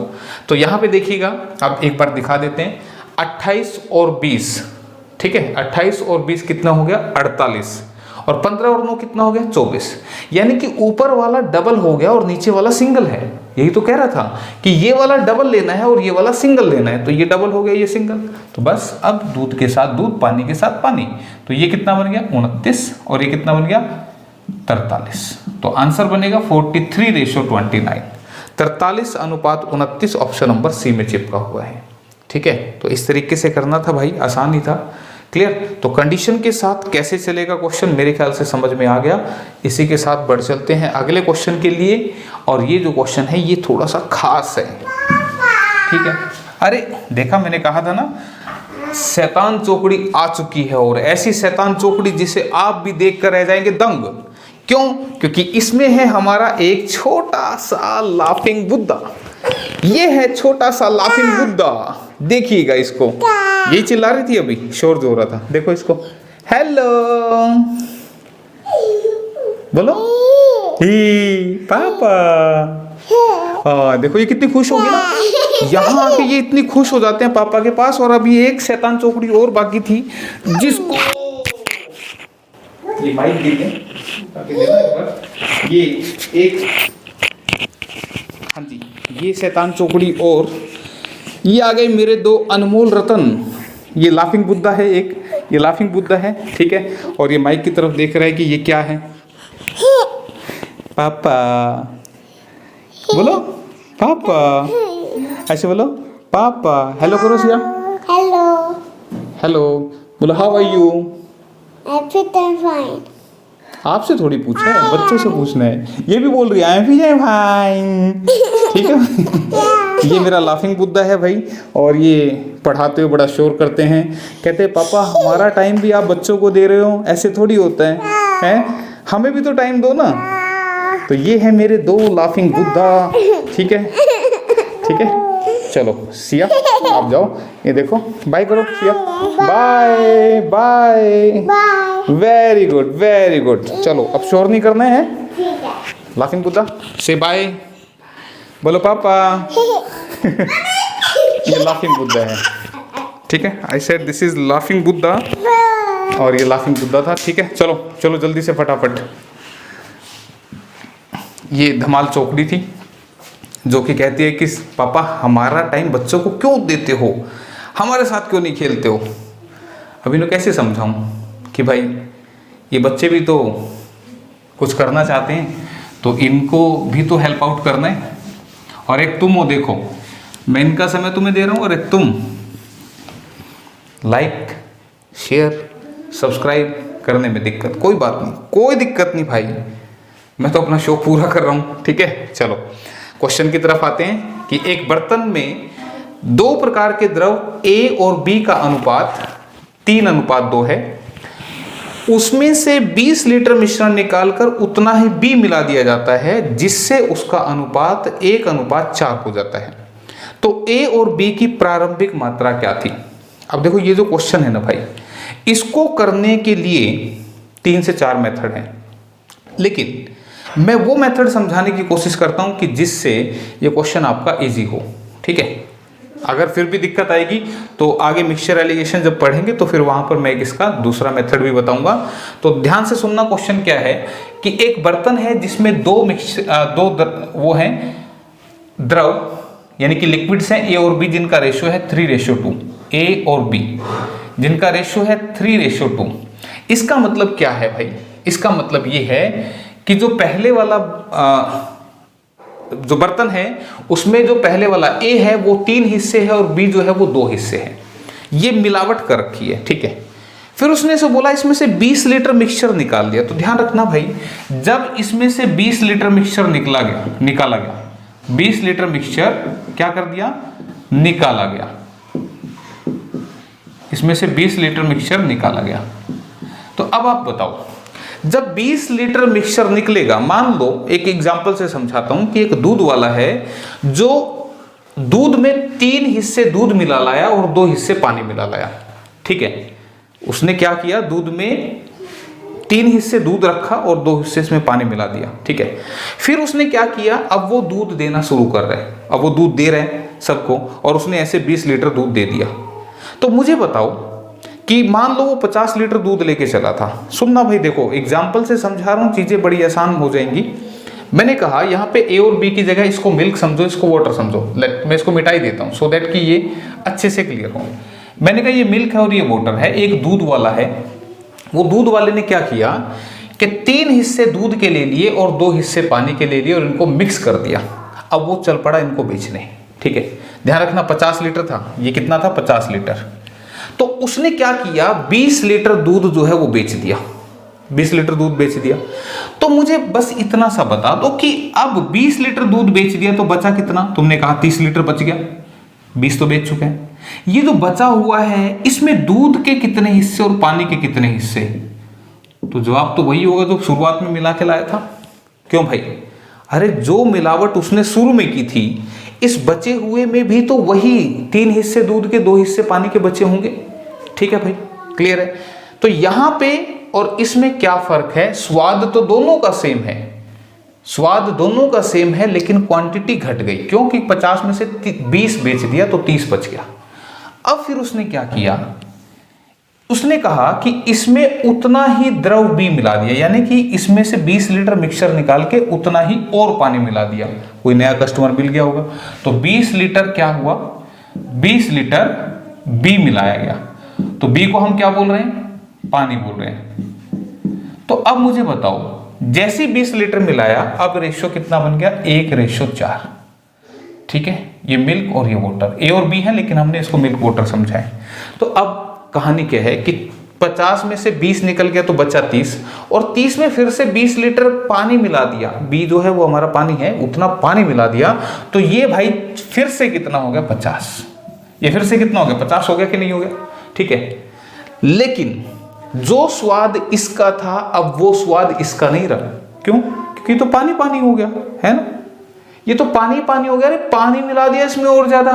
तो यहाँ पे देखिएगा, अब एक बार दिखा देते हैं। 28 और 20, ठीक है। 28 और 20 कितना हो गया 48, और 15 और 9 कितना हो गया 24। यानी कि ऊपर वाला डबल हो गया और नीचे वाला सिंगल है। यही तो कह रहा था कि ये वाला डबल लेना है और ये वाला सिंगल लेना है, तो ये डबल हो गया, ये सिंगल। तो बस अब दूध के साथ दूध, पानी के साथ पानी, तो ये कितना बन गया 29 और ये कितना बन गया 43। तो आंसर बनेगा 43:29, 43 अनुपात 29, ऑप्शन नंबर सी में चिपका हुआ है, ठीक है। तो इस तरीके से करना था भाई, आसान ही था, क्लियर। तो कंडीशन के साथ कैसे चलेगा क्वेश्चन, मेरे ख्याल से समझ में आ गया। इसी के साथ बढ़ चलते हैं अगले क्वेश्चन के लिए, और ये जो क्वेश्चन है ये थोड़ा सा खास है, ठीक है। अरे देखा, मैंने कहा था ना शैतान चौकड़ी आ चुकी है, और ऐसी शैतान चौकड़ी जिसे आप भी देख कर रह जाएंगे दंग। क्यों? क्योंकि इसमें है हमारा एक छोटा सा लाफिंग बुद्धा। ये है छोटा सा लाफिंग बुद्धा, देखिएगा इसको। यही चिल्ला रही थी अभी, शोर जो हो रहा था, देखो इसको। हेलो बोलो, ही पापा। हाँ देखो ये कितनी खुश होगी ना, यहाँ आके ये इतनी खुश हो जाते हैं पापा के पास। और अभी एक शैतान चौकड़ी और बाकी थी जिसको ये माइक देते ये एक, हाँ जी, ये शैतान चौकड़ी और ये आ गए मेरे 2 अनमोल रतन। ये लाफिंग बुद्धा है एक, ये लाफिंग बुद्धा है, ठीक है। और ये माइक की तरफ देख रहा है कि ये क्या है। पापा बोलो, पापा ऐसे बोलो, पापा। हेलो करो सिया, हेलो हेलो बोलो। How are you? फाइन। आपसे थोड़ी पूछा है, बच्चों से पूछना है। ये भी बोल रही है आई एम फाइन, ठीक है। ये मेरा लाफिंग बुद्धा है भाई, और ये पढ़ाते हुए बड़ा शोर करते हैं, कहते हैं पापा हमारा टाइम भी आप बच्चों को दे रहे हो, ऐसे थोड़ी होता है, हमें भी तो टाइम दो ना। तो ये है मेरे 2 लाफिंग बुद्धा, ठीक है, ठीक है। चलो सिया आप जाओ, ये देखो बाय करो Siya, bye bye, very good very good. चलो अब शोर नहीं करना है, लाफिंग बुद्धा से बाय बोलो पापा। ये लाफिंग बुद्धा है, ठीक है। I said this is laughing Buddha, और ये लाफिंग बुद्धा था, ठीक है। चलो चलो जल्दी से फटाफट। ये धमाल चौकड़ी थी जो कि कहती है कि पापा हमारा टाइम बच्चों को क्यों देते हो, हमारे साथ क्यों नहीं खेलते हो। अब इन्हें कैसे समझाऊं कि भाई ये बच्चे भी तो कुछ करना चाहते हैं, तो इनको भी तो हेल्प आउट करना है। और एक तुम हो, देखो मैं इनका समय तुम्हें दे रहा हूँ, और एक तुम लाइक शेयर सब्सक्राइब करने में दिक्कत, कोई बात नहीं, कोई दिक्कत नहीं भाई, मैं तो अपना शो पूरा कर रहा हूँ, ठीक है। चलो क्वेश्चन की तरफ आते हैं कि एक बर्तन में 2 प्रकार के द्रव A और B का अनुपात 3:2 है, उसमें से 20 लीटर मिश्रण निकालकर उतना ही B मिला दिया जाता है, जिससे उसका अनुपात 1:4 हो जाता है। तो A और B की प्रारंभिक मात्रा क्या थी? अब देखो ये जो क्वेश्चन है ना भाई, इसको करने के लिए 3 से 4 मेथड हैं, लेकिन मैं वो मेथड समझाने की कोशिश करता हूं कि जिससे ये क्वेश्चन आपका इजी हो। ठीक है, अगर फिर भी दिक्कत आएगी तो आगे मिक्सचर एलिगेशन जब पढ़ेंगे तो फिर वहां पर मैं इसका दूसरा मेथड भी बताऊंगा। तो ध्यान से सुनना, क्वेश्चन क्या है कि एक बर्तन है जिसमें वो हैं द्रव यानी कि लिक्विड्स हैं A और B, जिनका रेशियो है 3:2। A और B जिनका रेशियो है 3:2। इसका मतलब क्या है भाई? इसका मतलब ये है कि जो पहले वाला जो बर्तन है उसमें जो पहले वाला A है वो 3 हिस्से है और B जो है वो 2 हिस्से है। ये मिलावट कर रखी है। ठीक है, फिर उसने से बोला इसमें से 20 लीटर मिक्सचर निकाल दिया। तो ध्यान रखना भाई, जब इसमें से 20 लीटर मिक्सचर निकाला गया 20 लीटर मिक्सचर क्या कर दिया? निकाला गया। इसमें से 20 लीटर मिक्सचर निकाला गया। तो अब आप बताओ, जब 20 लीटर मिक्सचर निकलेगा, मान लो एक एग्जांपल से समझाता हूं कि एक दूध वाला है जो दूध में 3 हिस्से दूध मिला लाया और 2 हिस्से पानी मिला लाया। ठीक है, उसने क्या किया? दूध में 3 हिस्से दूध रखा और 2 हिस्से इसमें पानी मिला दिया। ठीक है, फिर उसने क्या किया? अब वो दूध देना शुरू कर रहे हैं, अब वो दूध दे रहे हैं सबको, और उसने ऐसे 20 लीटर दूध दे दिया। तो मुझे बताओ कि मान लो वो 50 लीटर दूध लेके चला था। सुनना भाई, देखो एग्जाम्पल से समझा रहा हूँ, चीजें बड़ी आसान हो जाएंगी। मैंने कहा यहाँ पे A और B की जगह इसको मिल्क समझो, इसको वाटर समझो। मैं इसको मिटा ही देता हूँ सो दैट कि ये अच्छे से क्लियर हो। मैंने कहा ये मिल्क है और ये वाटर है। एक दूध वाला है, वो दूध वाले ने क्या किया कि 3 हिस्से दूध के ले लिए और 2 हिस्से पानी के ले लिए और इनको मिक्स कर दिया। अब वो चल पड़ा इनको बेचने। ठीक है, ध्यान रखना 50 लीटर था, ये कितना था? 50 लीटर। तो उसने क्या किया? 20 लीटर दूध जो है वो बेच दिया, 20 लीटर दूध बेच दिया। तो मुझे बस इतना सा बता दो कि अब 20 लीटर दूध बेच दिया तो बचा कितना? तुमने कहा 30 लीटर बच गया, 20 तो बेच चुके हैं। ये जो बचा हुआ है इसमें दूध के कितने हिस्से और पानी के कितने हिस्से? तो जवाब तो वही होगा जो शुरुआत में मिला के लाया था। क्यों भाई? अरे जो मिलावट उसने शुरू में की थी, इस बचे हुए में भी तो वही 3 हिस्से दूध के 2 हिस्से पानी के बचे होंगे। ठीक है भाई, क्लियर है? तो यहां पे और इसमें क्या फर्क है? स्वाद तो दोनों का सेम है, स्वाद दोनों का सेम है, लेकिन क्वांटिटी घट गई क्योंकि 50 में से 20 बेच दिया तो 30 बच गया। अब फिर उसने क्या किया? उसने कहा कि इसमें उतना ही द्रव B मिला दिया, यानी कि इसमें से 20 लीटर मिक्सचर निकाल के उतना ही और पानी मिला दिया। कोई नया कस्टमर मिल गया होगा, तो 20 लीटर क्या हुआ? 20 लीटर B मिलाया गया। तो B को हम क्या बोल रहे हैं? पानी बोल रहे हैं। तो अब मुझे बताओ, जैसे 20 लीटर मिलाया, अब रेशियो कितना बन गया? 1:4। ठीक है, ये मिल्क और ये वाटर, A और B है लेकिन हमने इसको मिल्क वाटर समझा है। तो अब कहानी क्या है कि 50 में से 20 निकल गया तो बचा 30, और 30 में फिर से 20 लीटर पानी मिला दिया। B जो है वो हमारा पानी है, उतना पानी मिला दिया। तो ये भाई फिर से कितना हो गया? 50। ये फिर से कितना हो गया? 50 हो गया कि नहीं हो गया? ठीक है, लेकिन जो स्वाद इसका था अब वो स्वाद इसका नहीं रहा। क्यों? क्योंकि तो पानी पानी हो गया है ना, ये तो पानी पानी हो गया। अरे पानी मिला दिया इसमें और ज्यादा,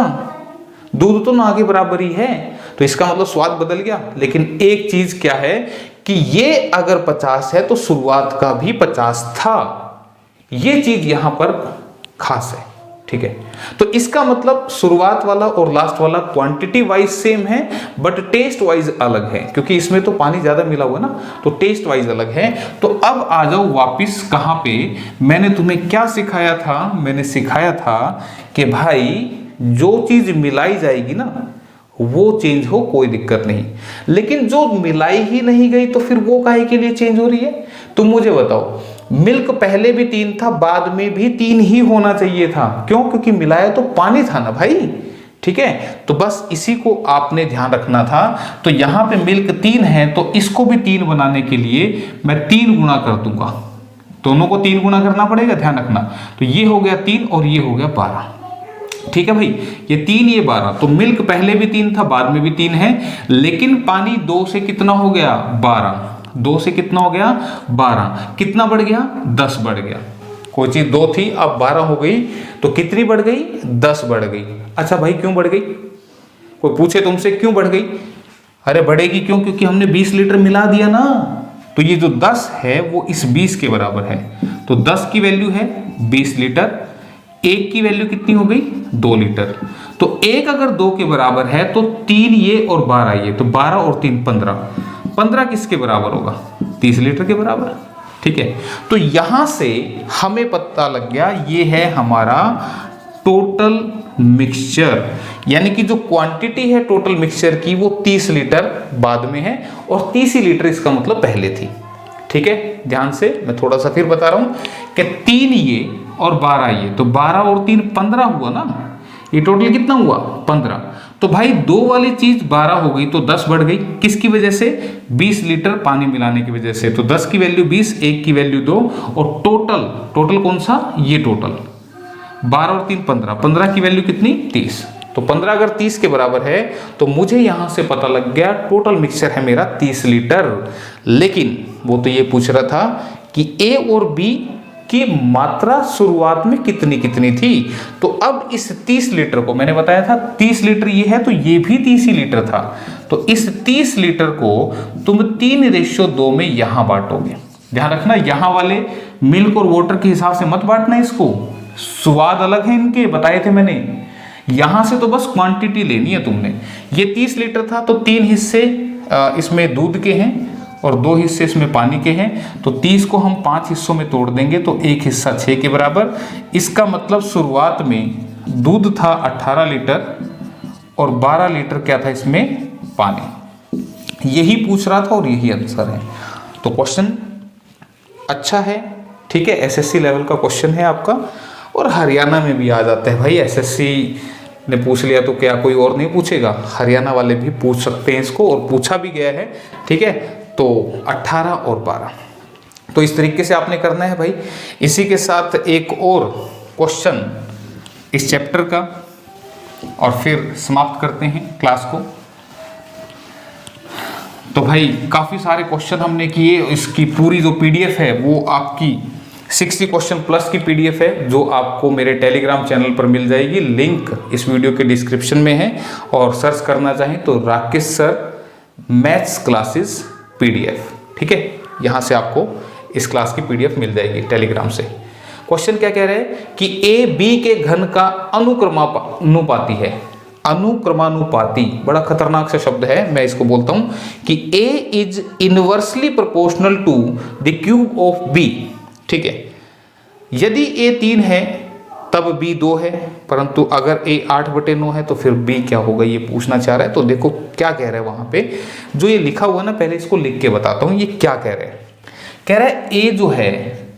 दूध तो ना के बराबर ही है, तो इसका मतलब स्वाद बदल गया। लेकिन एक चीज क्या है कि ये अगर 50 है तो शुरुआत का भी 50 था। ये चीज यहां पर खास है। ठीक है, तो इसका मतलब शुरुआत वाला और लास्ट वाला क्वांटिटी वाइज सेम है बट टेस्ट वाइज अलग है, क्योंकि इसमें तो पानी ज्यादा मिला हुआ है ना, तो टेस्ट वाइज अलग है। तो अब आ जाओ वापिस कहां पे, मैंने तुम्हें क्या सिखाया था? मैंने सिखाया था कि भाई जो चीज मिलाई जाएगी ना वो चेंज हो, कोई दिक्कत नहीं, लेकिन जो मिलाई ही नहीं गई तो फिर वो काहे के लिए चेंज हो रही है? तुम मुझे बताओ, मिल्क पहले भी 3 था, बाद में भी 3 ही होना चाहिए था। क्यों? क्योंकि मिलाया तो पानी था ना भाई। ठीक है, तो बस इसी को आपने ध्यान रखना था। तो यहां पे मिल्क 3 है तो इसको भी 3 बनाने के लिए मैं 3 गुना कर दूंगा, दोनों को 3 गुना करना पड़ेगा, ध्यान रखना। तो ये हो गया 3 और ये हो गया 12। ठीक है भाई, ये 3 ये 12, तो मिल्क पहले भी 3 था बाद में भी 3 है, लेकिन पानी 2 से कितना हो गया 12, 2 से कितना हो गया 12, कितना बढ़ गया 10 बढ़ गया। कोई चीज 2 थी अब 12 हो गई, तो कितनी बढ़ गई 10 बढ़ गई। अच्छा भाई क्यों बढ़ गई, कोई पूछे तुमसे क्यों बढ़ गई, अरे बढ़ेगी क्यों, क्योंकि हमने 20 लीटर मिला दिया ना, तो ये जो 10 है वो इस 20 के बराबर है, तो 10 की वैल्यू है 20 लीटर, 1 की वैल्यू कितनी हो गई 2 लीटर, तो 1 अगर 2 के बराबर है तो 3 ये और 12 ये, तो 12 और 3 15, 15 किसके बराबर होगा 30 लीटर के बराबर। ठीक है, तो यहां से हमें पता लग गया ये है हमारा टोटल मिक्सचर, यानी कि जो क्वांटिटी है टोटल मिक्सचर की वो 30 लीटर बाद में है और 30 ही लीटर इसका मतलब पहले थी। ठीक है, ध्यान से मैं थोड़ा सा फिर बता रहा हूं कि 3 ये और 12 ये, तो 12 और 3 15 हुआ ना, ये टोटल कितना हुआ 15, तो भाई 2 वाली चीज 12 हो गई तो 10 बढ़ गई, किसकी वजह से 20 लीटर पानी मिलाने की वजह से, तो 10 की वैल्यू 20, 1 की वैल्यू 2 और टोटल कौन सा ये टोटल 12 और 3 15, 15 की वैल्यू कितनी 30, तो 15 अगर 30 के बराबर है तो मुझे यहां से पता लग गया टोटल मिक्सचर है मेरा 30 लीटर। लेकिन वो तो ये पूछ रहा था कि ए और बी की मात्रा शुरुआत में कितनी कितनी थी, तो अब इस 30 लीटर को मैंने बताया था 30 लीटर ये है तो ये भी 30 ही लीटर था, तो इस 30 लीटर को तुम 3:2 में यहां बांटोगे। ध्यान रखना यहां वाले मिल्क और वाटर के हिसाब से मत बांटना, इसको स्वाद अलग है इनके बताए थे मैंने, यहां से तो बस क्वांटिटी लेनी है तुमने। ये 30 लीटर था तो 3 हिस्से इसमें दूध के हैं और 2 हिस्से इसमें पानी के हैं, तो 30 को हम 5 हिस्सों में तोड़ देंगे तो 1 हिस्सा 6 के बराबर। इसका मतलब शुरुआत में दूध था 18 लीटर और 12 लीटर क्या था इसमें पानी, यही पूछ रहा था और यही आंसर है। तो क्वेश्चन अच्छा है, ठीक है, एसएससी लेवल का क्वेश्चन है आपका और हरियाणा में भी आ जाता है भाई, एसएससी ने पूछ लिया तो क्या कोई और नहीं पूछेगा, हरियाणा वाले भी पूछ सकते हैं इसको और पूछा भी गया है। ठीक है, तो 18 और 12, तो इस तरीके से आपने करना है भाई। इसी के साथ एक और क्वेश्चन इस चैप्टर का और फिर समाप्त करते हैं क्लास को। तो भाई काफ़ी सारे क्वेश्चन हमने किए, इसकी पूरी जो पीडीएफ है वो आपकी 60 क्वेश्चन प्लस की पीडीएफ है जो आपको मेरे टेलीग्राम चैनल पर मिल जाएगी, लिंक इस वीडियो के डिस्क्रिप्शन में है, और सर्च करना चाहें तो Rakesh sir maths classes PDF. ठीक है, यहाँ से आपको इस क्लास की पीडीएफ मिल जाएगी टेलीग्राम से। क्वेश्चन क्या कह रहे हैं कि ए बी के घन का अनुक्रमानुपाती है। अनुक्रमानुपाती बड़ा खतरनाक सा शब्द है, मैं इसको बोलता हूं कि A is inversely proportional to the cube of B। ठीक है, यदि A 3 है तब B 2 है, परंतु अगर A 8/9 है तो फिर B क्या होगा, ये पूछना चाह रहा है। तो देखो क्या कह रहा है वहां पे, जो ये लिखा हुआ ना, पहले इसको लिख के बताता हूं ये क्या कह रहे हैं। कह रहा है A जो है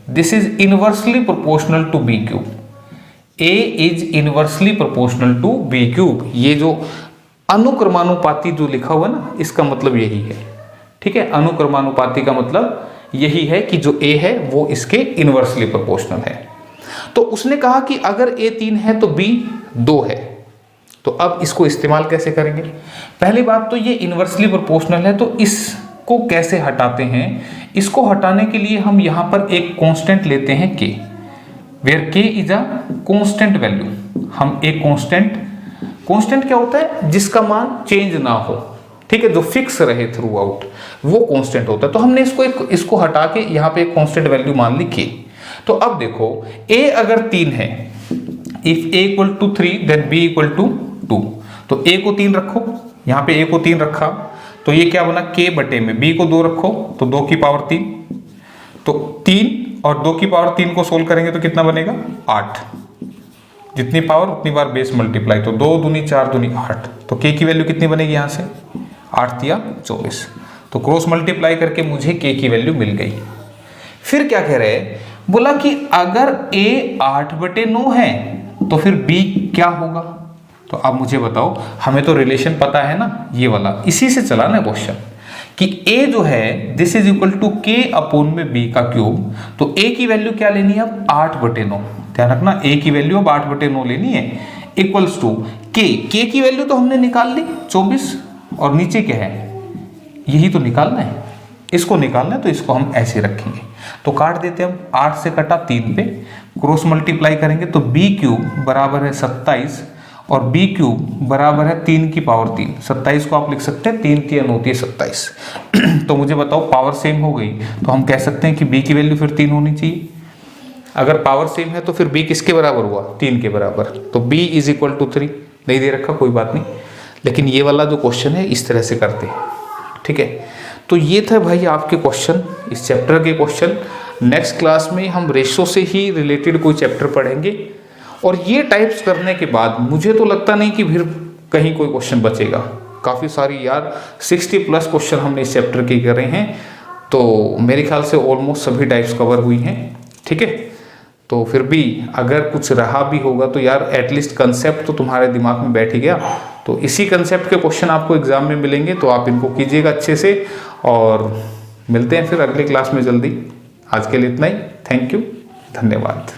this is inversely proportional to B cube. A is inversely proportional to B cube, ये जो अनुक्रमानुपाती जो लिखा हुआ ना, इसका मतलब यही है। ठीक है, अनुक्रमानुपाती का मतलब यही है कि जो A है वो इसके इनवर्सली प्रोपोर्शनल है। तो उसने कहा कि अगर A 3 है तो B 2 है, तो अब इसको इस्तेमाल कैसे करेंगे। पहली बात तो ये इनवर्सली प्रोपोर्शनल है, तो इसको कैसे हटाते हैं। इसको हटाने के लिए हम यहाँ पर एक कांस्टेंट लेते हैं K, where K is a constant value. हम एक कांस्टेंट क्या होता है, जिसका मान चेंज ना हो, ठीक है, जो फिक्स रहे थ्रू आउट, वो कांस्टेंट होता है। तो हमने इसको हटा के यहाँ पे एक कांस्टेंट वैल्यू मान ली K। तो अब देखो A अगर 3 है, if A equal to 3 then B equal to 2, तो A को 3 रखो, यहाँ पे A को 3 रखा तो ये क्या बना K बटे में, B को 2 रखो तो 2 की पावर 3, तो 3 और 2 की पावर 3 को सोल्व करेंगे तो कितना बनेगा 8, जितनी पावर उतनी बार बेस मल्टीप्लाई, तो 2 दूनी 4 दूनी 8, तो K की वैल्यू कितनी बनेगी यहाँ से 8 या 24, तो क्रॉस मल्टीप्लाई करके मुझे K की वैल्यू मिल गई। फिर क्या कह रहे हैं, बोला कि अगर A 8/9 है तो फिर B क्या होगा। तो अब मुझे बताओ, हमें तो रिलेशन पता है ना, ये वाला, इसी से चला ना क्वेश्चन कि A जो है this is equal to K upon में B का क्यूब, तो A की वैल्यू क्या लेनी है अब 8/9। ध्यान रखना A की वैल्यू अब 8/9 लेनी है। इक्वल्स टू के की वैल्यू तो हमने निकाल ली 24, और नीचे क्या है, यही तो निकालना है, इसको निकालना है, तो इसको हम ऐसे रखेंगे। तो काट देते हैं हम, 8 से कटा 3 पे, क्रॉस मल्टीप्लाई करेंगे तो बी क्यूब बराबर है 27 और बी क्यूब बराबर है 3 की पावर 3। 27 को आप लिख सकते हैं 3 3 होती है 27। तो मुझे बताओ पावर सेम हो गई तो हम कह सकते हैं कि बी की वैल्यू फिर 3 होनी चाहिए। अगर पावर सेम है तो फिर बी किसके बराबर हुआ, 3 के बराबर, तो बी इज इक्वल टू 3। नहीं दे रखा कोई बात नहीं, लेकिन ये वाला जो क्वेश्चन है इस तरह से करते हैं, ठीक है। तो ये था भाई आपके क्वेश्चन, इस चैप्टर के क्वेश्चन। नेक्स्ट क्लास में हम रेशो से ही रिलेटेड कोई चैप्टर पढ़ेंगे, और ये टाइप्स करने के बाद मुझे तो लगता नहीं कि फिर कहीं कोई क्वेश्चन बचेगा। काफ़ी सारी यार 60+ क्वेश्चन हमने इस चैप्टर के करे हैं, तो मेरे ख्याल से ऑलमोस्ट सभी टाइप्स कवर हुई हैं, ठीक है। तो फिर भी अगर कुछ रहा भी होगा तो यार एटलीस्ट कंसेप्ट तो तुम्हारे दिमाग में बैठ ही गया। तो इसी कंसेप्ट के क्वेश्चन आपको एग्जाम में मिलेंगे, तो आप इनको कीजिएगा अच्छे से, और मिलते हैं फिर अगली क्लास में जल्दी। आज के लिए इतना ही, थैंक यू, धन्यवाद।